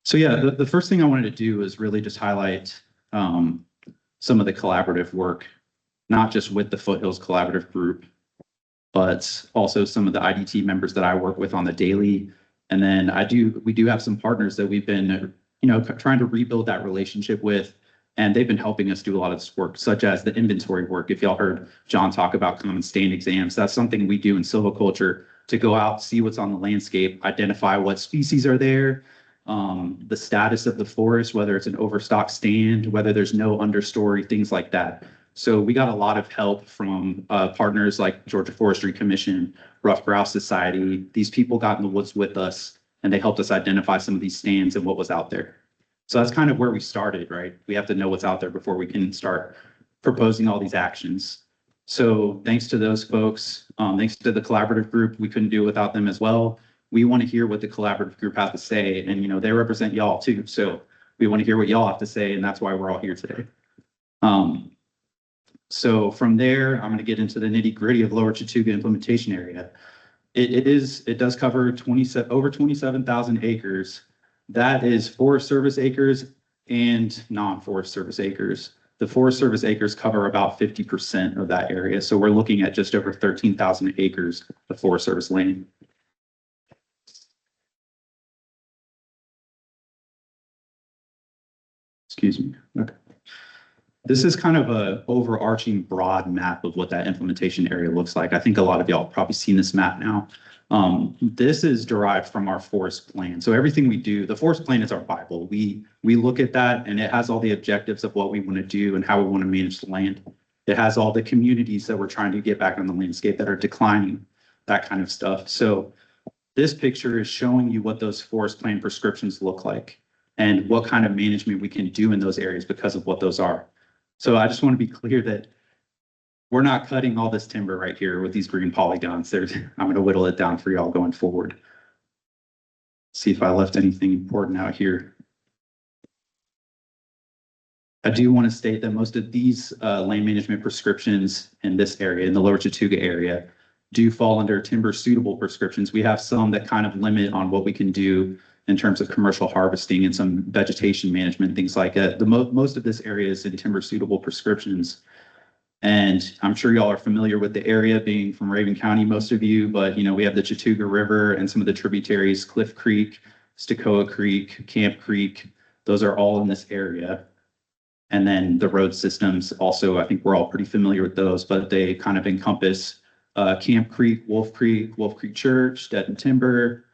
So yeah, the first thing I wanted to do is really just highlight some of the collaborative work, not just with the Foothills Collaborative Group, but also some of the IDT members that I work with on the daily. And then we do have some partners that we've been, trying to rebuild that relationship with, and they've been helping us do a lot of this work, such as the inventory work. If y'all heard John talk about common stand exams, that's something we do in silviculture to go out, see what's on the landscape, identify what species are there, the status of the forest, whether it's an overstock stand, whether there's no understory, things like that. So we got a lot of help from partners like Georgia Forestry Commission, Rough Grouse Society. These people got in the woods with us, and they helped us identify some of these stands and what was out there. So that's kind of where we started, right? We have to know what's out there before we can start proposing all these actions. So thanks to those folks, thanks to the collaborative group, we couldn't do it without them as well. We want to hear what the collaborative group has to say, and they represent y'all too. So we want to hear what y'all have to say, and that's why we're all here today. So from there, I'm going to get into the nitty gritty of Lower Chattooga implementation area. It does cover over 27,000 acres. That is Forest Service acres and non-Forest Service acres. The Forest Service acres cover about 50% of that area. So we're looking at just over 13,000 acres of Forest Service land. Excuse me. Okay. This is kind of a overarching broad map of what that implementation area looks like. I think a lot of y'all have probably seen this map now. This is derived from our forest plan. So everything we do, the forest plan is our Bible. We look at that, and it has all the objectives of what we want to do and how we want to manage the land. It has all the communities that we're trying to get back on the landscape that are declining, that kind of stuff. So this picture is showing you what those forest plan prescriptions look like and what kind of management we can do in those areas because of what those are. So I just want to be clear that we're not cutting all this timber right here with these green polygons. I'm going to whittle it down for y'all going forward. See if I left anything important out here. I do want to state that most of these land management prescriptions in this area, in the Lower Chattooga area, do fall under timber suitable prescriptions. We have some that kind of limit on what we can do in terms of commercial harvesting and some vegetation management, things like that. Most of this area is in timber suitable prescriptions. And I'm sure y'all are familiar with the area, being from Rabun County, most of you, but we have the Chattooga River and some of the tributaries, Cliff Creek, Stakeholder Creek, Camp Creek. Those are all in this area. And then the road systems also, I think we're all pretty familiar with those, but they kind of encompass Camp Creek, Wolf Creek Church, Denton Timber,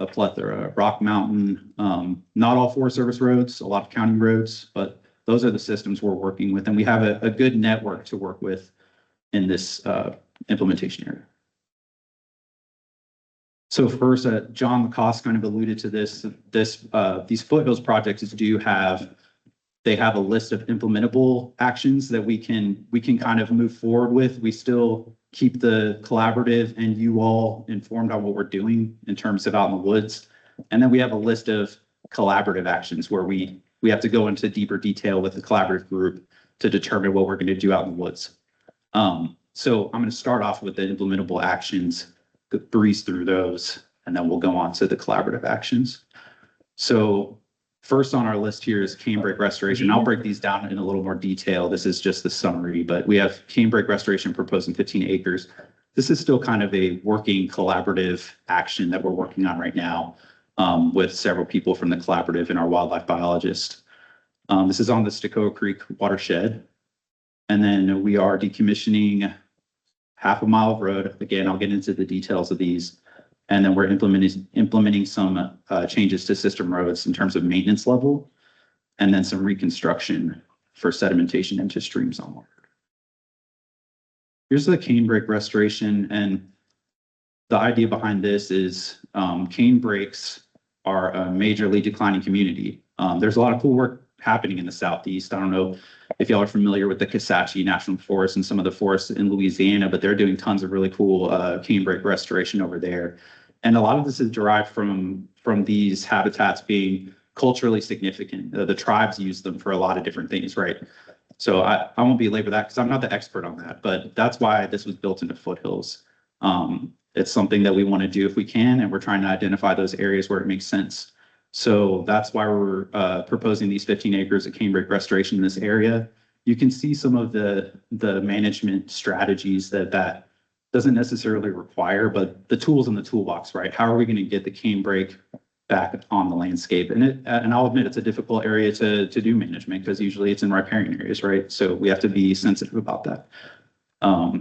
a plethora, Rock Mountain, not all Forest Service roads, a lot of county roads, but those are the systems we're working with. And we have a good network to work with in this implementation area. So first, John McCoss kind of alluded to this. These Foothills projects they have a list of implementable actions that we can kind of move forward with. We still keep the collaborative and you all informed on what we're doing in terms of out in the woods. And then we have a list of collaborative actions where we have to go into deeper detail with the collaborative group to determine what we're going to do out in the woods. So I'm going to start off with the implementable actions, breeze through those, and then we'll go on to the collaborative actions. So first on our list here is canebrake restoration. I'll break these down in a little more detail. This is just the summary, but we have canebrake restoration proposing 15 acres. This is still kind of a working collaborative action that we're working on right now with several people from the collaborative and our wildlife biologist. This is on the Stakeholder Creek watershed. And then we are decommissioning half a mile of road. Again, I'll get into the details of these. And then we're implementing some changes to system roads in terms of maintenance level, and then some reconstruction for sedimentation into streams on water. Here's the cane break restoration, and the idea behind this is cane breaks are a majorly declining community. There's a lot of cool work happening in the Southeast. I don't know if y'all are familiar with the Conasauga National Forest and some of the forests in Louisiana, but they're doing tons of really cool cane break restoration over there. And a lot of this is derived from these habitats being culturally significant. The tribes use them for a lot of different things, right? So I won't belabor that because I'm not the expert on that, but that's why this was built into Foothills. It's something that we want to do if we can, and we're trying to identify those areas where it makes sense. So that's why we're proposing these 15 acres of cane break restoration in this area. You can see some of the management strategies that doesn't necessarily require, but the tools in the toolbox, right? How are we going to get the cane break back on the landscape? And I'll admit it's a difficult area to do management because usually it's in riparian areas, right? So we have to be sensitive about that.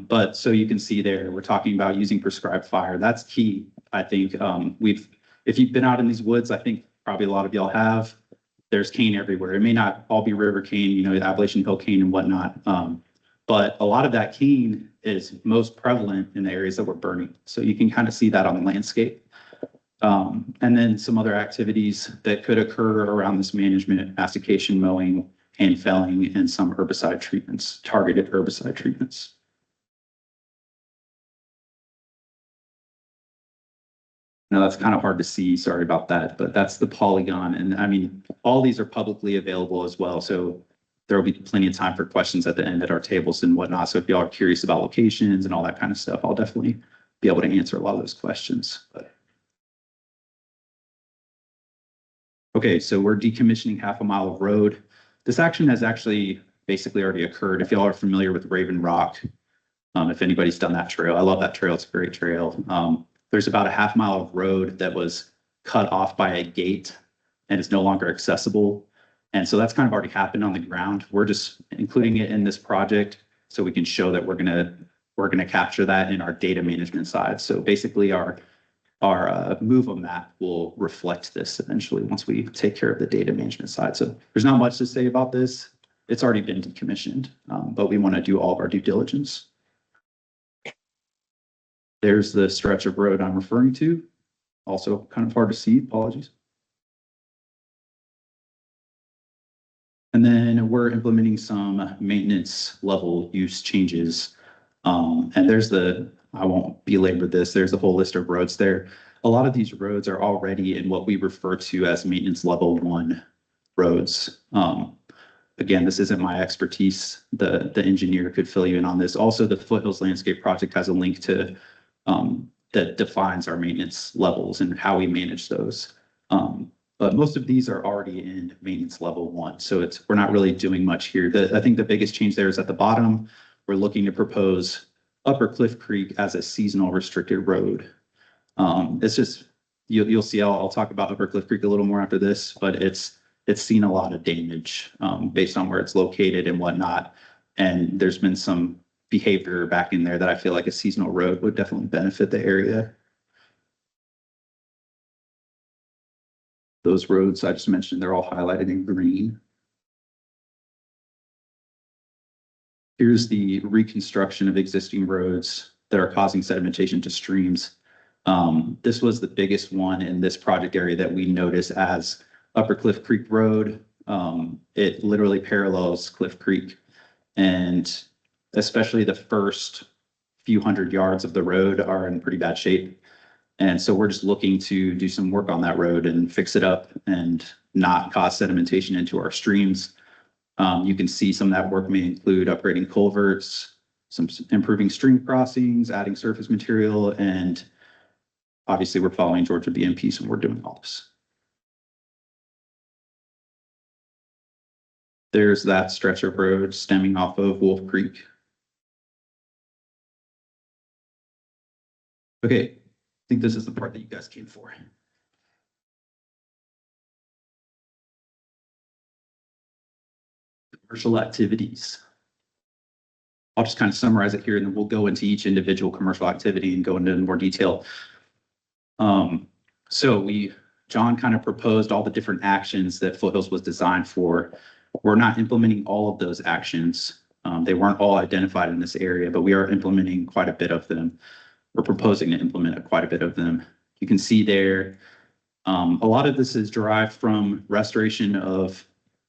But so you can see there, we're talking about using prescribed fire. That's key. I think if you've been out in these woods, I think probably a lot of y'all have, there's cane everywhere. It may not all be river cane, you know, Appalachian Hill cane and whatnot. But a lot of that cane is most prevalent in the areas that we're burning. So you can kind of see that on the landscape. And then some other activities that could occur around this management: mastication, mowing, hand felling, and some herbicide treatments, targeted herbicide treatments. Now that's kind of hard to see, sorry about that, but that's the polygon. And I mean, all these are publicly available as well. So there will be plenty of time for questions at the end at our tables and whatnot. So if y'all are curious about locations and all that kind of stuff, I'll definitely be able to answer a lot of those questions. But okay, so we're decommissioning half a mile of road. This action has actually basically already occurred. If y'all are familiar with Raven Rock, if anybody's done that trail, I love that trail. It's a great trail. There's about a half mile of road that was cut off by a gate and is no longer accessible. And so that's kind of already happened on the ground. We're just including it in this project so we can show that we're gonna capture that in our data management side. So basically our move map will reflect this eventually once we take care of the data management side. So there's not much to say about this. It's already been decommissioned, but we want to do all of our due diligence. There's the stretch of road I'm referring to. Also kind of hard to see, apologies. And then we're implementing some maintenance level use changes. And there's I won't belabor this, there's a whole list of roads there. A lot of these roads are already in what we refer to as maintenance level 1 roads. Again, this isn't my expertise. The engineer could fill you in on this. Also, the Foothills Landscape Project has a link to that defines our maintenance levels and how we manage those. But most of these are already in maintenance level 1. So we're not really doing much here. I think the biggest change there is at the bottom. We're looking to propose Upper Cliff Creek as a seasonal restricted road. It's just, you'll see, I'll talk about Upper Cliff Creek a little more after this, but it's seen a lot of damage based on where it's located and whatnot. And there's been some behavior back in there that I feel like a seasonal road would definitely benefit the area. Those roads I just mentioned, they're all highlighted in green. Here's the reconstruction of existing roads that are causing sedimentation to streams. This was the biggest one in this project area that we notice as Upper Cliff Creek Road. It literally parallels Cliff Creek, and especially the first few hundred yards of the road are in pretty bad shape. And so we're just looking to do some work on that road and fix it up and not cause sedimentation into our streams. You can see some of that work may include upgrading culverts, some improving stream crossings, adding surface material, and obviously we're following Georgia BMP, so we're doing all this. There's that stretch of road stemming off of Wolf Creek. Okay, I think this is the part that you guys came for. Commercial activities. I'll just kind of summarize it here and then we'll go into each individual commercial activity and go into more detail. So John kind of proposed all the different actions that Foothills was designed for. We're not implementing all of those actions. They weren't all identified in this area, but we are implementing quite a bit of them. We're proposing to implement quite a bit of them. You can see there, a lot of this is derived from restoration of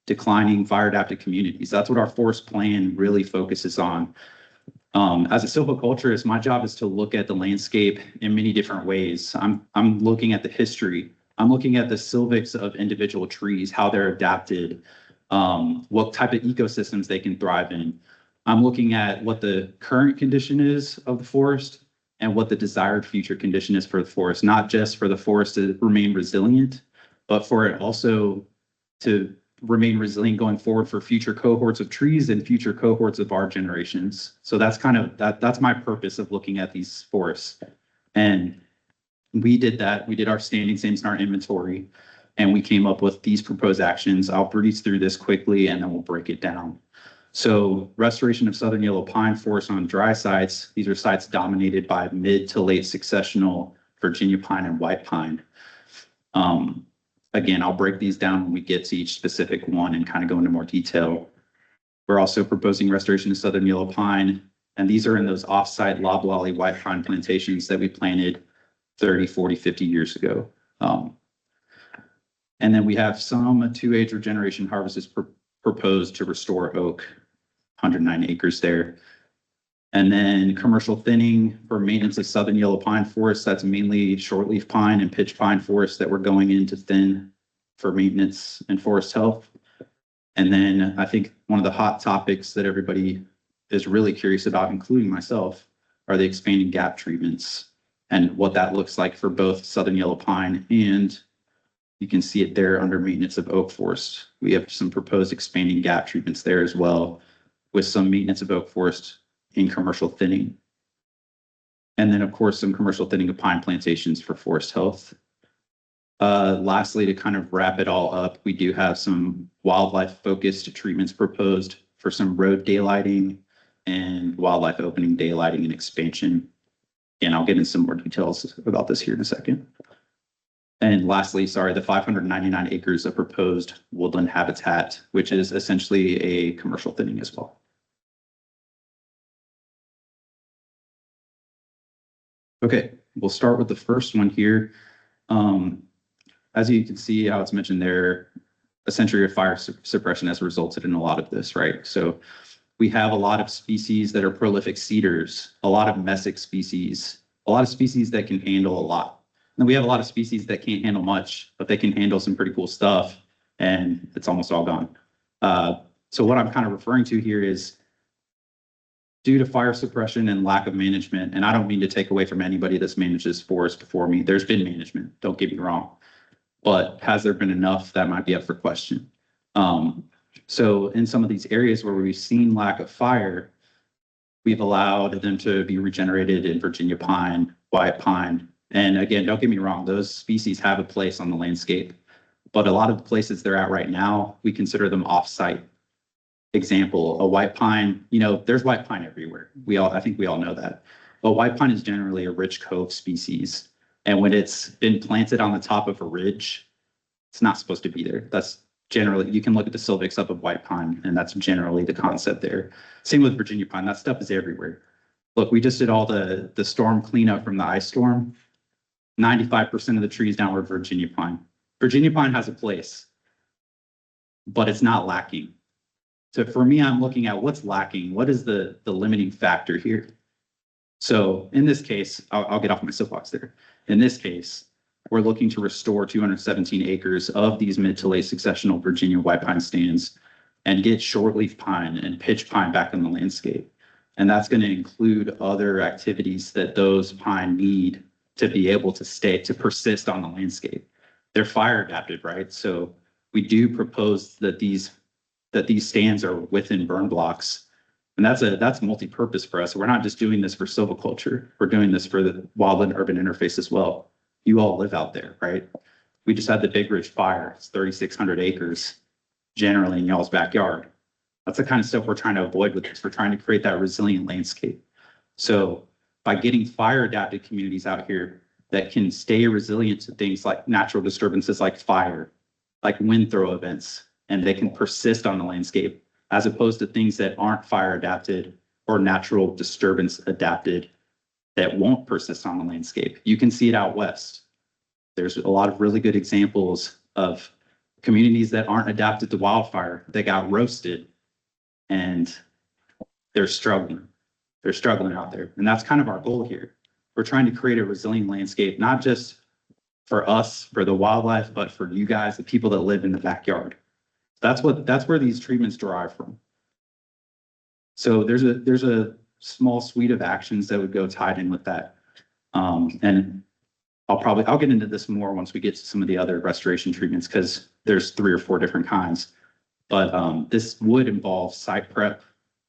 declining fire adapted communities. That's what our forest plan really focuses on. As a silviculturist, my job is to look at the landscape in many different ways. I'm looking at the history. I'm looking at the silvics of individual trees, how they're adapted, what type of ecosystems they can thrive in. I'm looking at what the current condition is of the forest and what the desired future condition is for the forest, not just for the forest to remain resilient, but for it also to remain resilient going forward for future cohorts of trees and future cohorts of our generations. So that's kind of, that's my purpose of looking at these forests. And we did that. We did our standing stands in our inventory, and we came up with these proposed actions. I'll breeze through this quickly and then we'll break it down. So restoration of southern yellow pine forest on dry sites. These are sites dominated by mid to late successional Virginia pine and white pine. Again, I'll break these down when we get to each specific one and kind of go into more detail. We're also proposing restoration of southern yellow pine, and these are in those offsite loblolly white pine plantations that we planted 30, 40, 50 years ago. And then we have some 2-age regeneration harvests proposed to restore oak, 109 acres there. And then commercial thinning for maintenance of southern yellow pine forest. That's mainly shortleaf pine and pitch pine forest that we're going in to thin for maintenance and forest health. And then I think one of the hot topics that everybody is really curious about, including myself, are the expanding gap treatments and what that looks like for both southern yellow pine, and you can see it there under maintenance of oak forest. We have some proposed expanding gap treatments there as well, with some maintenance of oak forest in commercial thinning. And then of course, some commercial thinning of pine plantations for forest health. Lastly, to kind of wrap it all up, we do have some wildlife focused treatments proposed for some road daylighting and wildlife opening daylighting and expansion. And I'll get into some more details about this here in a second. And lastly, sorry, the 599 acres of proposed woodland habitat, which is essentially a commercial thinning as well. Okay, we'll start with the first one here. As you can see how it's mentioned there, a century of fire suppression has resulted in a lot of this, right? So we have a lot of species that are prolific seeders, a lot of mesic species, a lot of species that can handle a lot. And we have a lot of species that can't handle much, but they can handle some pretty cool stuff, and it's almost all gone. So what I'm kind of referring to here is due to fire suppression and lack of management, and I don't mean to take away from anybody that's managed this forest before me. There's been management, don't get me wrong. But has there been enough? That might be up for question. So in some of these areas where we've seen lack of fire, we've allowed them to be regenerated in Virginia pine, white pine. And again, don't get me wrong, those species have a place on the landscape, but a lot of the places they're at right now, we consider them off-site. Example, a white pine, you know, there's white pine everywhere. I think we all know that. But white pine is generally a rich cove species. And when it's been planted on the top of a ridge, it's not supposed to be there. That's generally, you can look at the silvics up of white pine, and that's generally the concept there. Same with Virginia pine, that stuff is everywhere. Look, we just did all the storm cleanup from the ice storm. 95% of the trees down were Virginia pine. Virginia pine has a place, but it's not lacking. So for me, I'm looking at what's lacking. What is the limiting factor here? So in this case, I'll get off my soapbox there. In this case, we're looking to restore 217 acres of these mid to late successional Virginia white pine stands and get shortleaf pine and pitch pine back in the landscape. And that's going to include other activities that those pine need to be able to persist on the landscape. They're fire adapted, right? So we do propose that these stands are within burn blocks. And that's multi-purpose for us. We're not just doing this for silviculture. We're doing this for the wildland urban interface as well. You all live out there, right? We just had the Big Ridge fire. It's 3,600 acres generally in y'all's backyard. That's the kind of stuff we're trying to avoid with this. We're trying to create that resilient landscape. So by getting fire adapted communities out here that can stay resilient to things like natural disturbances like fire, like wind throw events, and they can persist on the landscape, as opposed to things that aren't fire adapted or natural disturbance adapted that won't persist on the landscape. You can see it out west. There's a lot of really good examples of communities that aren't adapted to wildfire that got roasted, and they're struggling. They're struggling out there. And that's kind of our goal here. We're trying to create a resilient landscape, not just for us, for the wildlife, but for you guys, the people that live in the backyard. That's where these treatments derive from. So there's a small suite of actions that would go tied in with that. And I'll get into this more once we get to some of the other restoration treatments, because there's 3 or 4 different kinds. But this would involve site prep,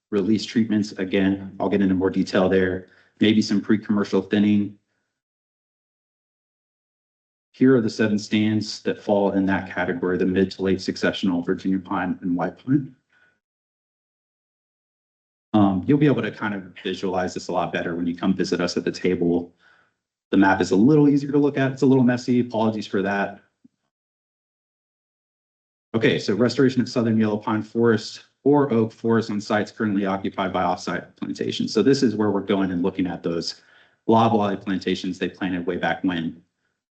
release treatments. Again, I'll get into more detail there. Maybe some pre-commercial thinning. Here are the 7 stands that fall in that category: the mid to late successional Virginia pine and white pine. You'll be able to kind of visualize this a lot better when you come visit us at the table. The map is a little easier to look at. It's a little messy. Apologies for that. Okay, so restoration of southern yellow pine forest or oak forest on sites currently occupied by offsite plantations. So this is where we're going and looking at those loblolly plantations they planted way back when.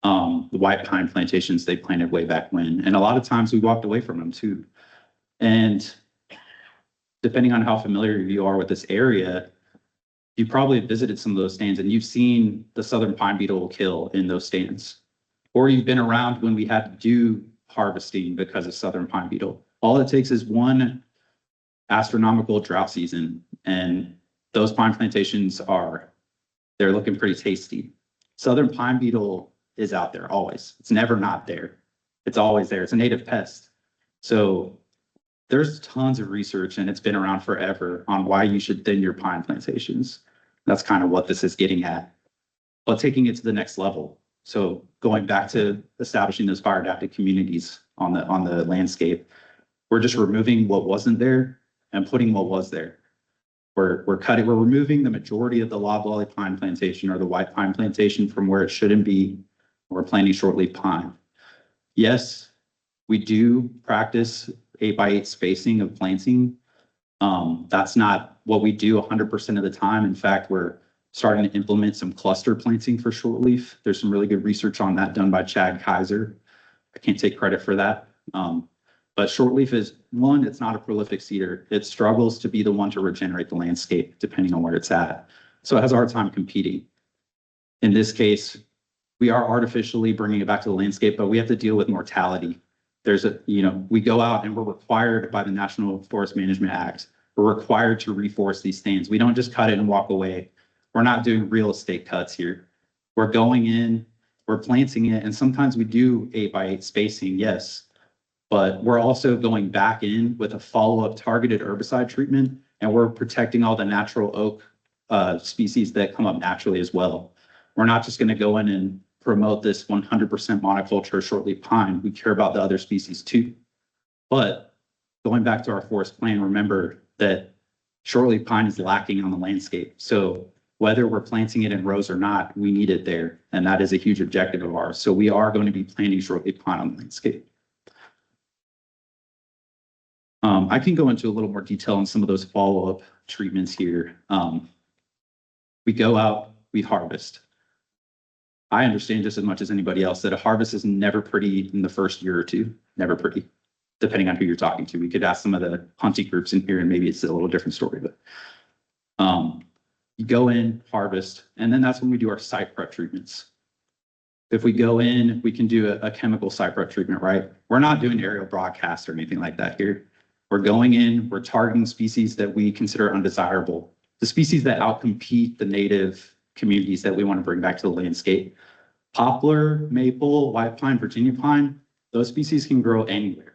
The white pine plantations they planted way back when. And a lot of times we walked away from them too. And depending on how familiar you are with this area, you probably visited some of those stands and you've seen the southern pine beetle kill in those stands. Or you've been around when we had to do harvesting because of southern pine beetle. All it takes is one astronomical drought season and those pine plantations they're looking pretty tasty. Southern pine beetle is out there always. It's never not there. It's always there. It's a native pest. So there's tons of research, and it's been around forever, on why you should thin your pine plantations. That's kind of what this is getting at, but taking it to the next level. So going back to establishing those fire adapted communities on the landscape, we're just removing what wasn't there and putting what was there. We're removing the majority of the loblolly pine plantation or the white pine plantation from where it shouldn't be. We're planting shortleaf pine. Yes, we do practice 8x8 spacing of planting. That's not what we do 100% of the time. In fact, we're starting to implement some cluster planting for shortleaf. There's some really good research on that done by Chad Kaiser. I can't take credit for that. But shortleaf is one, it's not a prolific cedar. It struggles to be the one to regenerate the landscape depending on where it's at. So it has a hard time competing. In this case, we are artificially bringing it back to the landscape, but we have to deal with mortality. We go out and we're required by the National Forest Management Act. We're required to reforest these stands. We don't just cut it and walk away. We're not doing real estate cuts here. We're going in, we're planting it, and sometimes we do 8x8 spacing, yes. But we're also going back in with a follow-up targeted herbicide treatment, and we're protecting all the natural oak species that come up naturally as well. We're not just going to go in and promote this 100% monoculture shortleaf pine. We care about the other species too. But going back to our forest plan, remember that shortleaf pine is lacking on the landscape. So whether we're planting it in rows or not, we need it there. And that is a huge objective of ours. So we are going to be planting shortleaf pine on the landscape. I can go into a little more detail on some of those follow-up treatments here. We go out, we harvest. I understand just as much as anybody else that a harvest is never pretty in the first year or two, never pretty, depending on who you're talking to. We could ask some of the hunting groups in here and maybe it's a little different story, but you go in, harvest, and then that's when we do our site prep treatments. If we go in, we can do a chemical site prep treatment, right? We're not doing aerial broadcast or anything like that here. We're going in, we're targeting species that we consider undesirable, the species that outcompete the native communities that we want to bring back to the landscape. Poplar, maple, white pine, Virginia pine, those species can grow anywhere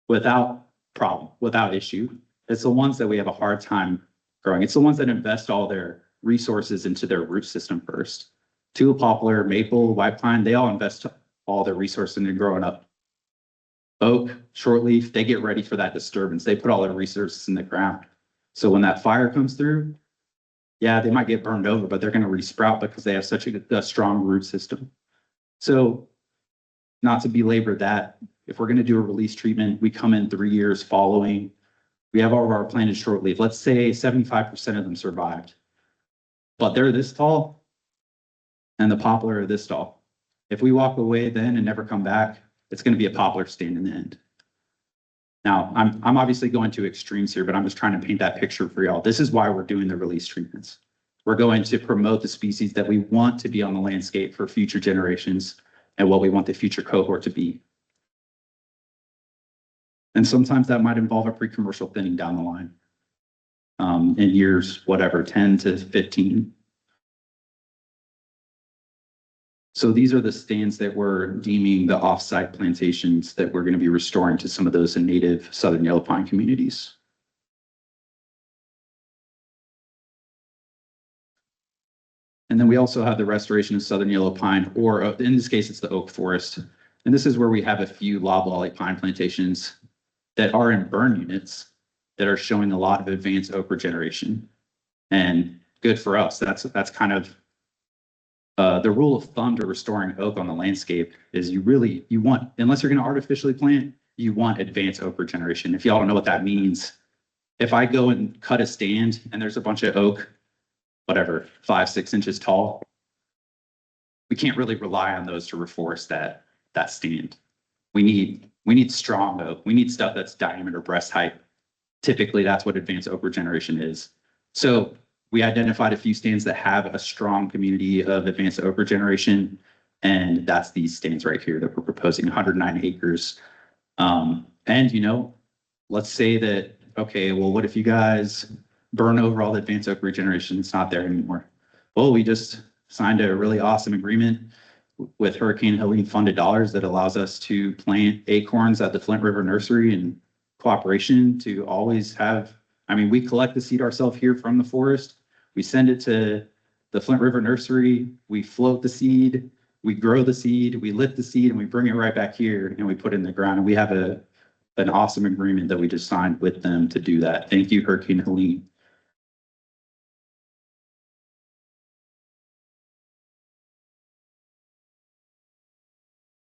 without problem, without issue. It's the ones that we have a hard time growing. It's the ones that invest all their resources into their root system first. Tulip poplar, maple, white pine, they all invest all their resources into growing up. Oak, shortleaf, they get ready for that disturbance. They put all their resources in the ground. So when that fire comes through, yeah, they might get burned over, but they're going to resprout because they have such a strong root system. So not to belabor that, if we're going to do a release treatment, we come in 3 years following. We have all of our planted shortleaf. Let's say 75% of them survived, but they're this tall and the poplar are this tall. If we walk away then and never come back, it's going to be a poplar stand in the end. Now, I'm obviously going to extremes here, but I'm just trying to paint that picture for y'all. This is why we're doing the release treatments. We're going to promote the species that we want to be on the landscape for future generations and what we want the future cohort to be. And sometimes that might involve a pre-commercial thinning down the line in years, whatever, 10 to 15. So these are the stands that we're deeming the off-site plantations that we're going to be restoring to some of those native southern yellow pine communities. And then we also have the restoration of southern yellow pine, or in this case, it's the oak forest. And this is where we have a few loblolly pine plantations that are in burn units that are showing a lot of advanced oak regeneration. And good for us. That's kind of the rule of thumb to restoring oak on the landscape is you want, unless you're going to artificially plant, you want advanced oak regeneration. If y'all don't know what that means, if I go and cut a stand and there's a bunch of oak, whatever, 5-6 inches tall, we can't really rely on those to reforest that stand. We need strong oak. We need stuff that's diameter breast height. Typically, that's what advanced oak regeneration is. So we identified a few stands that have a strong community of advanced oak regeneration, and that's these stands right here that we're proposing, 109 acres. And let's say that, okay, well, what if you guys burn over all the advanced oak regeneration? It's not there anymore. Well, we just signed a really awesome agreement with Hurricane Helene funded dollars that allows us to plant acorns at the Flint River Nursery in cooperation to always have, we collect the seed ourselves here from the forest. We send it to the Flint River Nursery. We float the seed, we grow the seed, we lift the seed, and we bring it right back here and we put it in the ground. And we have an awesome agreement that we just signed with them to do that. Thank you, Hurricane Helene.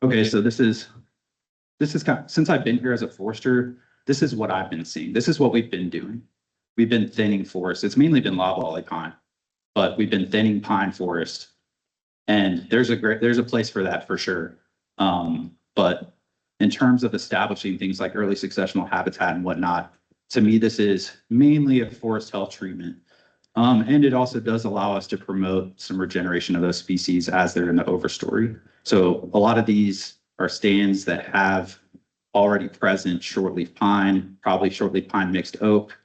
Okay, so this is kind of, since I've been here as a forester, this is what I've been seeing. This is what we've been doing. We've been thinning forest. It's mainly been loblolly pine, but we've been thinning pine forest. And there's a place for that for sure. But in terms of establishing things like early successional habitat and whatnot, to me, this is mainly a forest health treatment. And it also does allow us to promote some regeneration of those species as they're in the overstory. So a lot of these are stands that have already present shortleaf pine, probably shortleaf pine mixed oak,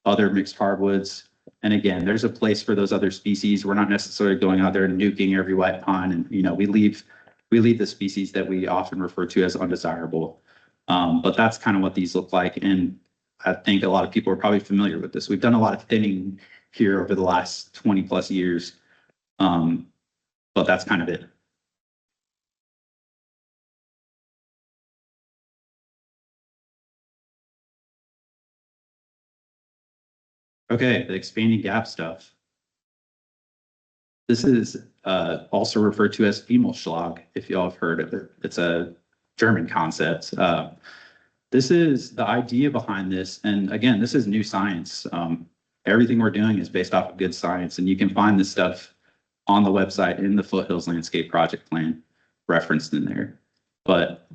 other mixed hardwoods. And again, there's a place for those other species. We're not necessarily going out there and nuking every white pine. And, we leave the species that we often refer to as undesirable. But that's kind of what these look like. And I think a lot of people are probably familiar with this. We've done a lot of thinning here over the last 20 plus years. But that's kind of it. Okay, the expanding gap stuff. This is also referred to as Schlag, if y'all have heard of it. It's a German concept. This is the idea behind this. And again, this is new science. Everything we're doing is based off of good science. And you can find this stuff on the website in the Foothills Landscape Project plan referenced in there. But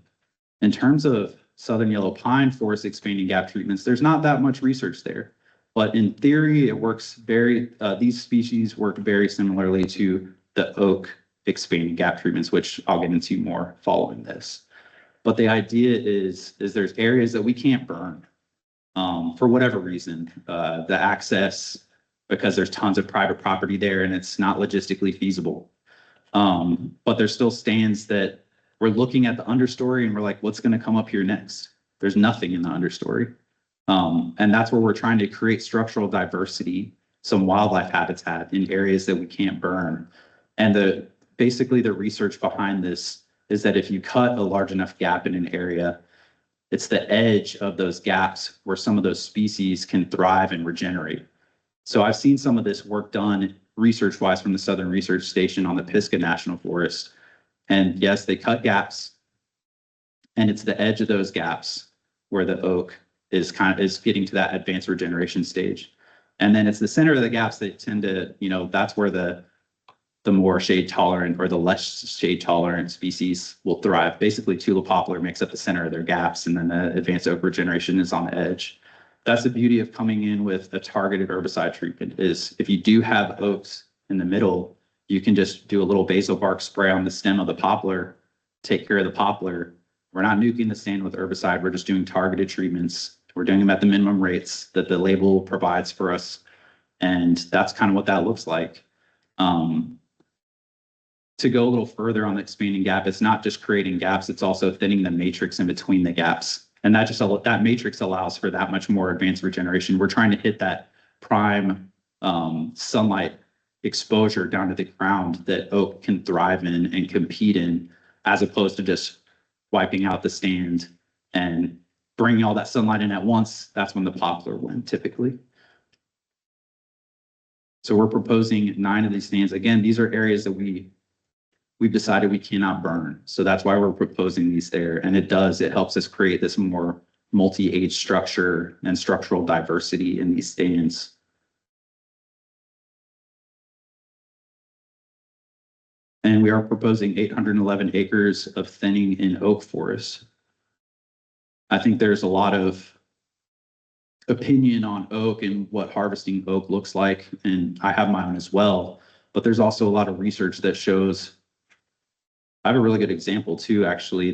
in terms of southern yellow pine forest expanding gap treatments, there's not that much research there. But in theory, it works these species work very similarly to the oak expanding gap treatments, which I'll get into more following this. But the idea is there's areas that we can't burn for whatever reason, the access, because there's tons of private property there and it's not logistically feasible. But there's still stands that we're looking at the understory and we're like, what's going to come up here next? There's nothing in the understory. And that's where we're trying to create structural diversity, some wildlife habitat in areas that we can't burn. And basically the research behind this is that if you cut a large enough gap in an area, It's the edge of those gaps where some of those species can thrive and regenerate. So I've seen some of this work done research-wise from the Southern Research Station on the Pisgah National Forest. And yes, they cut gaps, and it's the edge of those gaps where the oak is getting to that advanced regeneration stage. And then it's the center of the gaps that tend to, that's where the more shade tolerant or the less shade tolerant species will thrive. Basically, tulip poplar makes up the center of their gaps, and then the advanced oak regeneration is on the edge. That's the beauty of coming in with a targeted herbicide treatment, is if you do have oaks in the middle, you can just do a little basal bark spray on the stem of the poplar, take care of the poplar. We're not nuking the stand with herbicide. We're just doing targeted treatments. We're doing them at the minimum rates that the label provides for us. And that's kind of what that looks like. To go a little further on the expanding gap, it's not just creating gaps, it's also thinning the matrix in between the gaps. And that matrix allows for that much more advanced regeneration. We're trying to hit that prime sunlight exposure down to the ground that oak can thrive in and compete in, as opposed to just wiping out the stand and bringing all that sunlight in at once. That's when the poplar win typically. So we're proposing 9 of these stands. Again, these are areas that we've decided we cannot burn. So that's why we're proposing these there. And it helps us create this more multi-age structure and structural diversity in these stands. And we are proposing 811 acres of thinning in oak forest. I think there's a lot of opinion on oak and what harvesting oak looks like, and I have my own as well. But there's also a lot of research that shows. I have a really good example too, actually.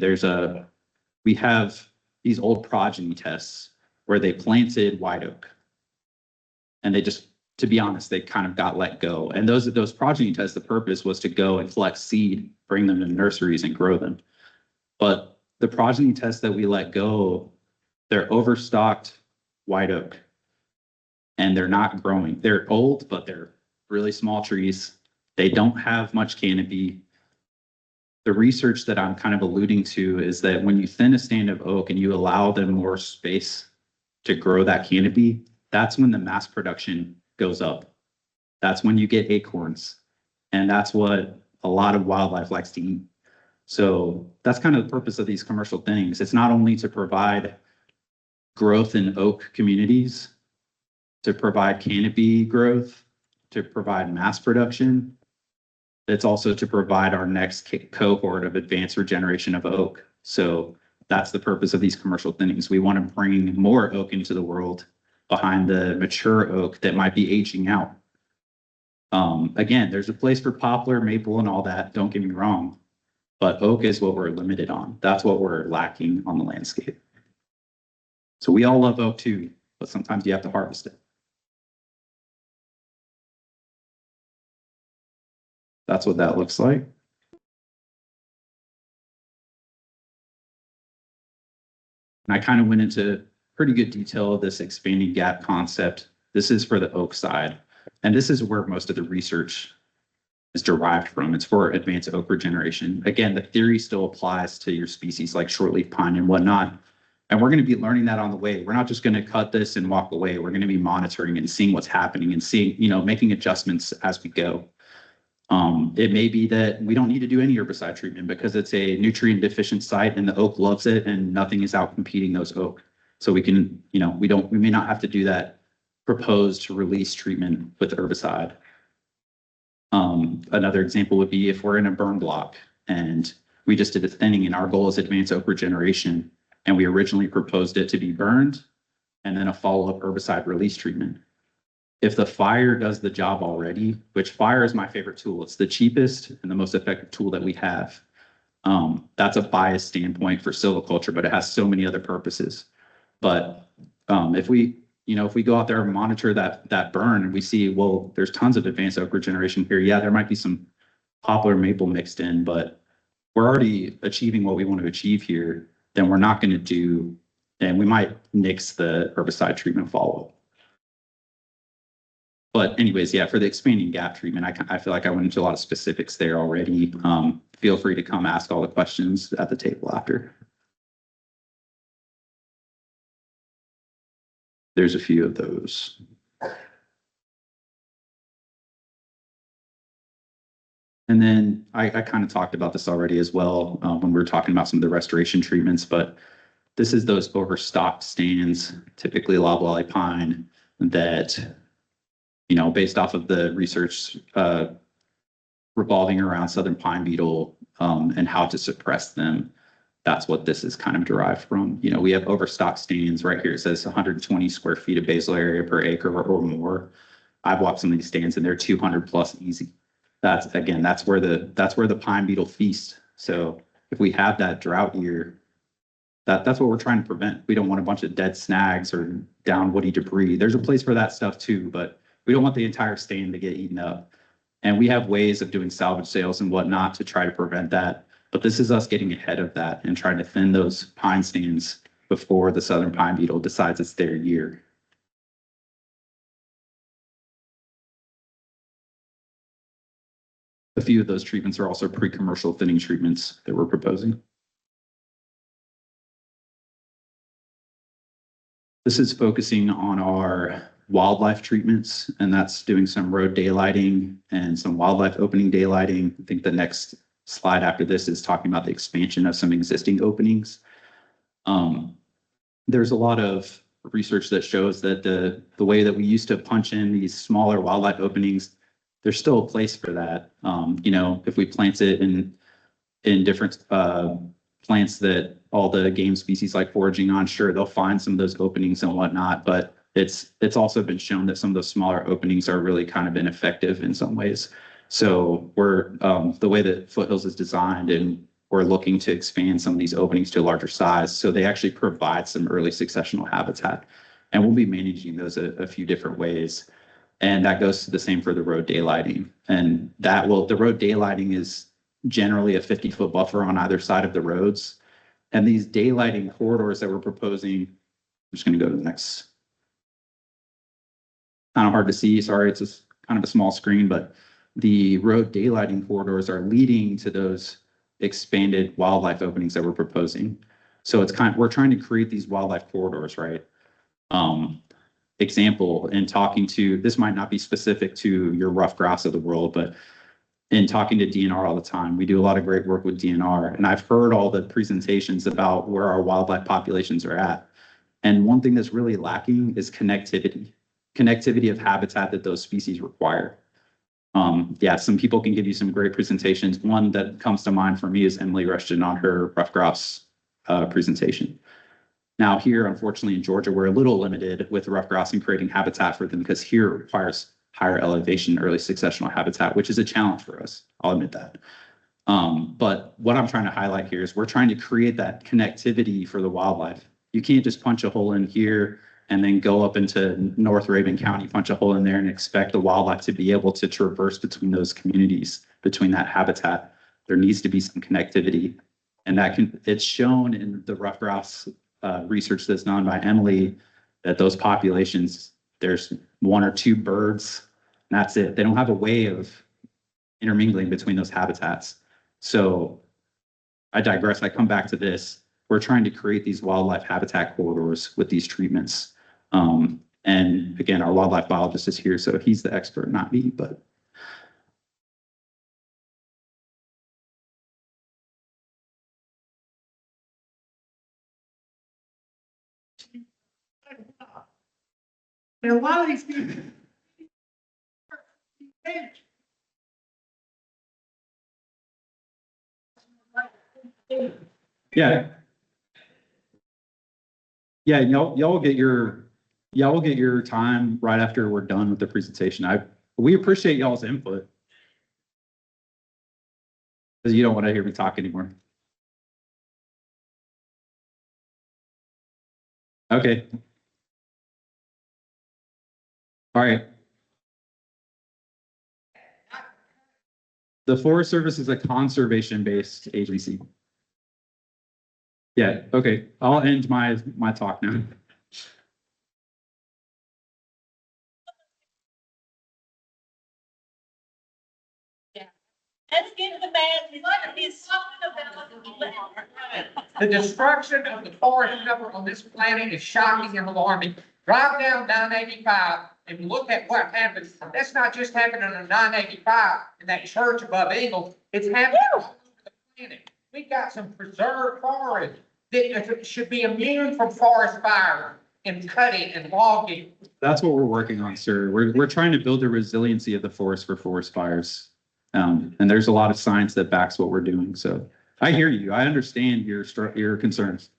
We have these old progeny tests where they planted white oak, and they just, to be honest, they kind of got let go. And those progeny tests, the purpose was to go and collect seed, bring them to nurseries and grow them. But the progeny tests that we let go, they're overstocked white oak, and they're not growing. They're old, but they're really small trees. They don't have much canopy. The research that I'm kind of alluding to is that when you thin a stand of oak and you allow them more space to grow that canopy, that's when the mass production goes up. That's when you get acorns. And that's what a lot of wildlife likes to eat. So that's kind of the purpose of these commercial things. It's not only to provide growth in oak communities, to provide canopy growth, to provide mass production. It's also to provide our next cohort of advanced regeneration of oak. So that's the purpose of these commercial thinnings. We want to bring more oak into the world behind the mature oak that might be aging out. Again, there's a place for poplar, maple, and all that. Don't get me wrong, but oak is what we're limited on. That's what we're lacking on the landscape. So we all love oak too, but sometimes you have to harvest it. That's what that looks like. And I kind of went into pretty good detail of this expanding gap concept. This is for the oak side. And this is where most of the research is derived from. It's for advanced oak regeneration. Again, the theory still applies to your species like shortleaf pine and whatnot. And we're going to be learning that on the way. We're not just going to cut this and walk away. We're going to be monitoring and seeing what's happening and seeing, making adjustments as we go. It may be that we don't need to do any herbicide treatment because it's a nutrient deficient site and the oak loves it and nothing is out competing those oak. So we can, we may not have to do that proposed release treatment with herbicide. Another example would be if we're in a burn block and we just did a thinning and our goal is advanced oak regeneration and we originally proposed it to be burned and then a follow-up herbicide release treatment. If the fire does the job already, which fire is my favorite tool, it's the cheapest and the most effective tool that we have. That's a biased standpoint for silviculture, but it has so many other purposes. But if we go out there and monitor that burn and we see, well, there's tons of advanced oak regeneration here. Yeah, there might be some poplar maple mixed in, but we're already achieving what we want to achieve here. Then we're not going to do, and we might nix the herbicide treatment follow-up. But anyways, yeah, for the expanding gap treatment, I feel like I went into a lot of specifics there already. Feel free to come ask all the questions at the table after. there's a few of those. And then I kind of talked about this already as well when we were talking about some of the restoration treatments, but this is those overstocked stands, typically loblolly pine, that, you know, based off of the research revolving around southern pine beetle and how to suppress them. That's what this is kind of derived from. You know, we have overstocked stands right here. It says 120 square feet of basal area per acre or more. I've walked some of these stands and they're 200 plus easy. That's where the pine beetle feast. So if we have that drought year, that's what we're trying to prevent. We don't want a bunch of dead snags or down woody debris. There's a place for that stuff too, but we don't want the entire stand to get eaten up. And we have ways of doing salvage sales and whatnot to try to prevent that. But this is us getting ahead of that and trying to thin those pine stands before the southern pine beetle decides it's their year. A few of those treatments are also pre-commercial thinning treatments that we're proposing. This is focusing on our wildlife treatments, and that's doing some road daylighting and some wildlife opening daylighting. I think the next slide after this is talking about the expansion of some existing openings. There's a lot of research that shows that the way that we used to punch in these smaller wildlife openings, there's still a place for that. You know, if we plant it in different plants that all the game species like foraging on, sure, they'll find some of those openings and whatnot, but it's also been shown that some of those smaller openings are really kind of ineffective in some ways. So we're the way that Foothills is designed, and we're looking to expand some of these openings to a larger size. So they actually provide some early successional habitat, and we'll be managing those a few different ways. And that goes to the same for the road daylighting. And the road daylighting is generally a 50-foot buffer on either side of the roads. And these daylighting corridors that we're proposing, I'm just going to go to the next. Kind of hard to see, sorry, it's just kind of a small screen, but the road daylighting corridors are leading to those expanded wildlife openings that we're proposing. So it's we're trying to create these wildlife corridors, right? Example, in talking to, this might not be specific to your rough grass of the world, but in talking to DNR all the time, we do a lot of great work with DNR, and I've heard all the presentations about where our wildlife populations are at. And one thing that's really lacking is connectivity of habitat that those species require. Yeah, some people can give you some great presentations. One that comes to mind for me is Emily Rushton on her rough grouse presentation. Now here, unfortunately, in Georgia, we're a little limited with rough grouse and creating habitat for them because here it requires higher elevation, early successional habitat, which is a challenge for us. I'll admit that. But what I'm trying to highlight here is we're trying to create that connectivity for the wildlife. You can't just punch a hole in here and then go up into North Rabun County, punch a hole in there and expect the wildlife to be able to traverse between those communities, between that habitat. There needs to be some connectivity. And it's shown in the rough grouse research that's done by Emily that those populations, there's one or two birds, and that's it. They don't have a way of intermingling between those habitats. So I digress. I come back to this. We're trying to create these wildlife habitat corridors with these treatments. And again, our wildlife biologist is here, so he's the expert, not me, but. Now, a lot of these people. Yeah. Yeah, y'all will get your time right after we're done with the presentation. We appreciate y'all's input. Because you don't want to hear me talk anymore. Okay. All right. The Forest Service is a conservation-based agency. Yeah, okay. I'll end my talk now. Let's get the man. The destruction of the forest cover on this planet is shocking and alarming. drive down 985 and look at what happens. That's not just happening on 985 in that church above Ingalls. It's happening all over the planet. We got some preserved forest that should be immune from forest fire and cutting and logging. That's what we're working on, sir. We're trying to build a resiliency of the forest for forest fires. And there's a lot of science that backs what we're doing. So I hear you. I understand your concerns.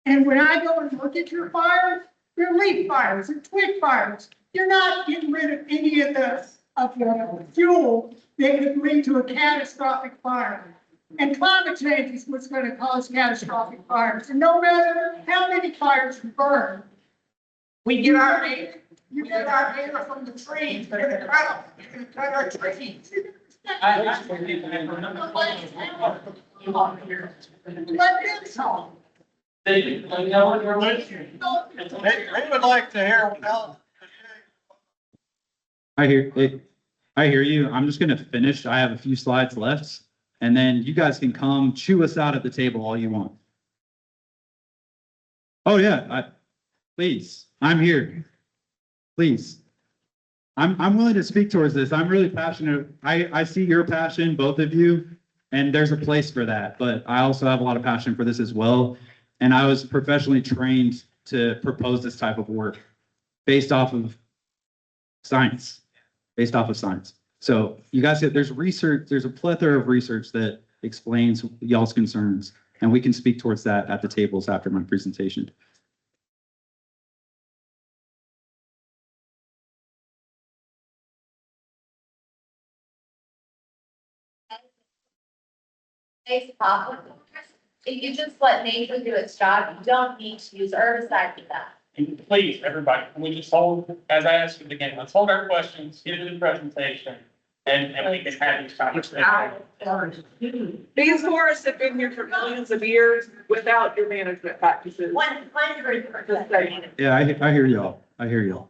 And when I go and look at your fires, they're leaf fires and twig fires. You're not getting rid of any of the fuel that could lead to a catastrophic fire. And climate change is what's going to cause catastrophic fires. And no matter how many fires you burn, we get our air. You get our air from the trees. They're going to cut them. You're going to cut our trees. Let them talk. We would like to hear what else. I hear you. I'm just gonna finish. I have a few slides left, and then you guys can come chew us out at the table all you want. Oh yeah, please, I'm here. Please. I'm willing to speak towards this. I'm really passionate. I see your passion, both of you, and there's a place for that, but I also have a lot of passion for this as well. And I was professionally trained to propose this type of work based off of science. So you guys, there's research, there's a plethora of research that explains y'all's concerns, and we can speak towards that at the tables after my presentation. If you just let nature do its job, you don't need to use herbicide for that. And please, everybody, can we just hold, as I asked at the beginning, let's hold our questions, get into the presentation, and we can have these conversations. These forests have been here for millions of years without your management practices. 100%. Yeah, I hear y'all. I hear you.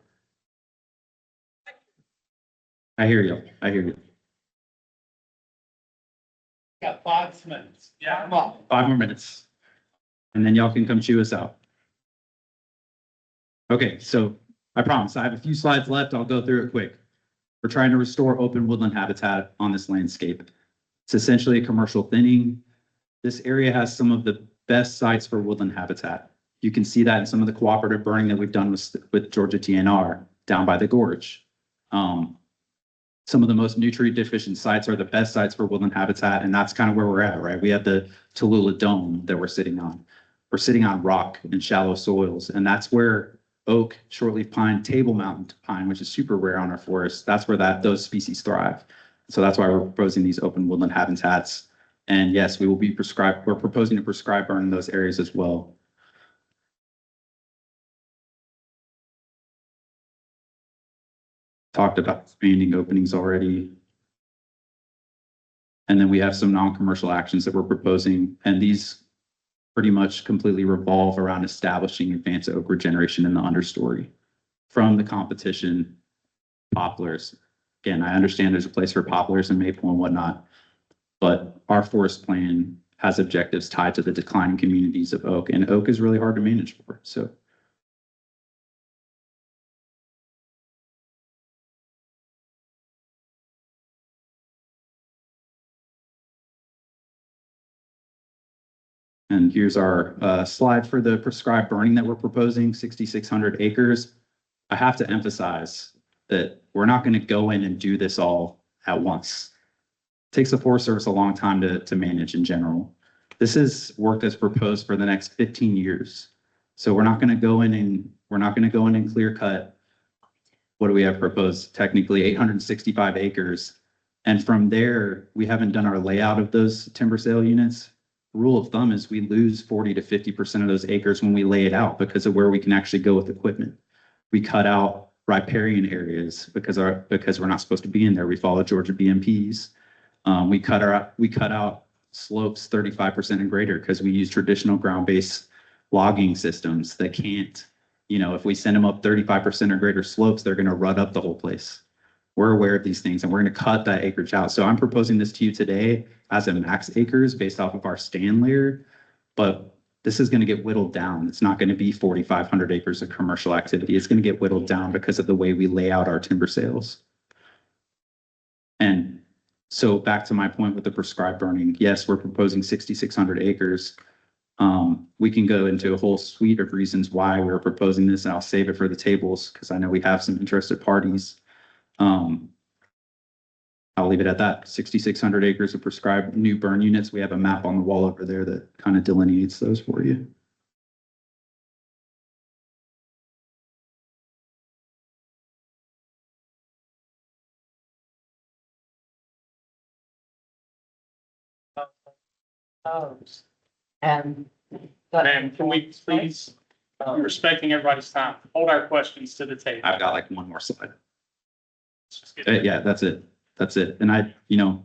Got 5 minutes. Yeah, come on. 5 more minutes. And then y'all can come chew us out. Okay, so I promise I have a few slides left. I'll go through it quick. We're trying to restore open woodland habitat on this landscape. It's essentially a commercial thinning. This area has some of the best sites for woodland habitat. You can see that in some of the cooperative burning that we've done with Georgia TNR down by the gorge. Some of the most nutrient deficient sites are the best sites for woodland habitat, and that's kind of where we're at, right? We have the Tallulah Dome that we're sitting on. We're sitting on rock and shallow soils, and that's where oak, shortleaf pine, table mountain pine, which is super rare on our forests, that's where those species thrive. So that's why we're proposing these open woodland habitats. And yes, we're proposing to prescribe burn in those areas as well. Talked about expanding openings already. And then we have some non-commercial actions that we're proposing, and these pretty much completely revolve around establishing advanced oak regeneration in the understory from the competition poplars. Again, I understand there's a place for poplars and maple and whatnot, but our forest plan has objectives tied to the declining communities of oak, and oak is really hard to manage for. So and here's our slide for the prescribed burning that we're proposing, 6,600 acres. I have to emphasize that we're not going to go in and do this all at once. It takes the Forest Service a long time to manage in general. This is work that's proposed for the next 15 years. So we're not going to go in and clear cut. What do we have proposed? Technically 865 acres. And from there, we haven't done our layout of those timber sale units. Rule of thumb is we lose 40 to 50% of those acres when we lay it out because of where we can actually go with equipment. We cut out riparian areas because we're not supposed to be in there. We follow Georgia BMPs. We cut out slopes 35% and greater because we use traditional ground-based logging systems that can't You know, if we send them up 35% or greater slopes, they're going to rut up the whole place. We're aware of these things and we're going to cut that acreage out. So I'm proposing this to you today as a max acres based off of our stand layer, but this is going to get whittled down. It's not going to be 4,500 acres of commercial activity. It's going to get whittled down because of the way we lay out our timber sales. And so back to my point with the prescribed burning, yes, we're proposing 6,600 acres. We can go into a whole suite of reasons why we're proposing this, and I'll save it for the tables because I know we have some interested parties. I'll leave it at that. 6,600 acres of prescribed new burn units. We have a map on the wall over there that kind of delineates those for you. And. Ma'am, can we please, respecting everybody's time, hold our questions to the table? I've got like one more slide. Let's just get Yeah, that's it. That's it. And I, you know,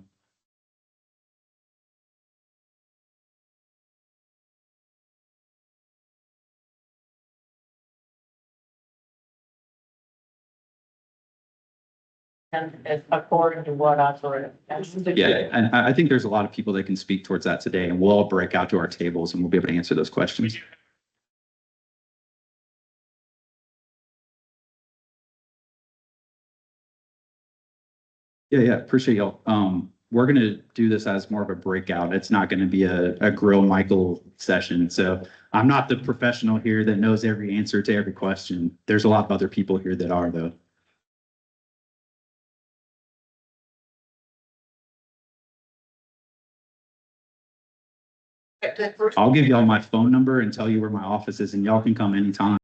And it's according to what I've read. yeah, and I think there's a lot of people that can speak towards that today, and we'll all break out to our tables and we'll be able to answer those questions. Yeah, appreciate y'all. We're gonna do this as more of a breakout. It's not gonna be a grill Michael session. So I'm not the professional here that knows every answer to every question. There's a lot of other people here that are though. I'll give y'all my phone number and tell you where my office is and y'all can come anytime.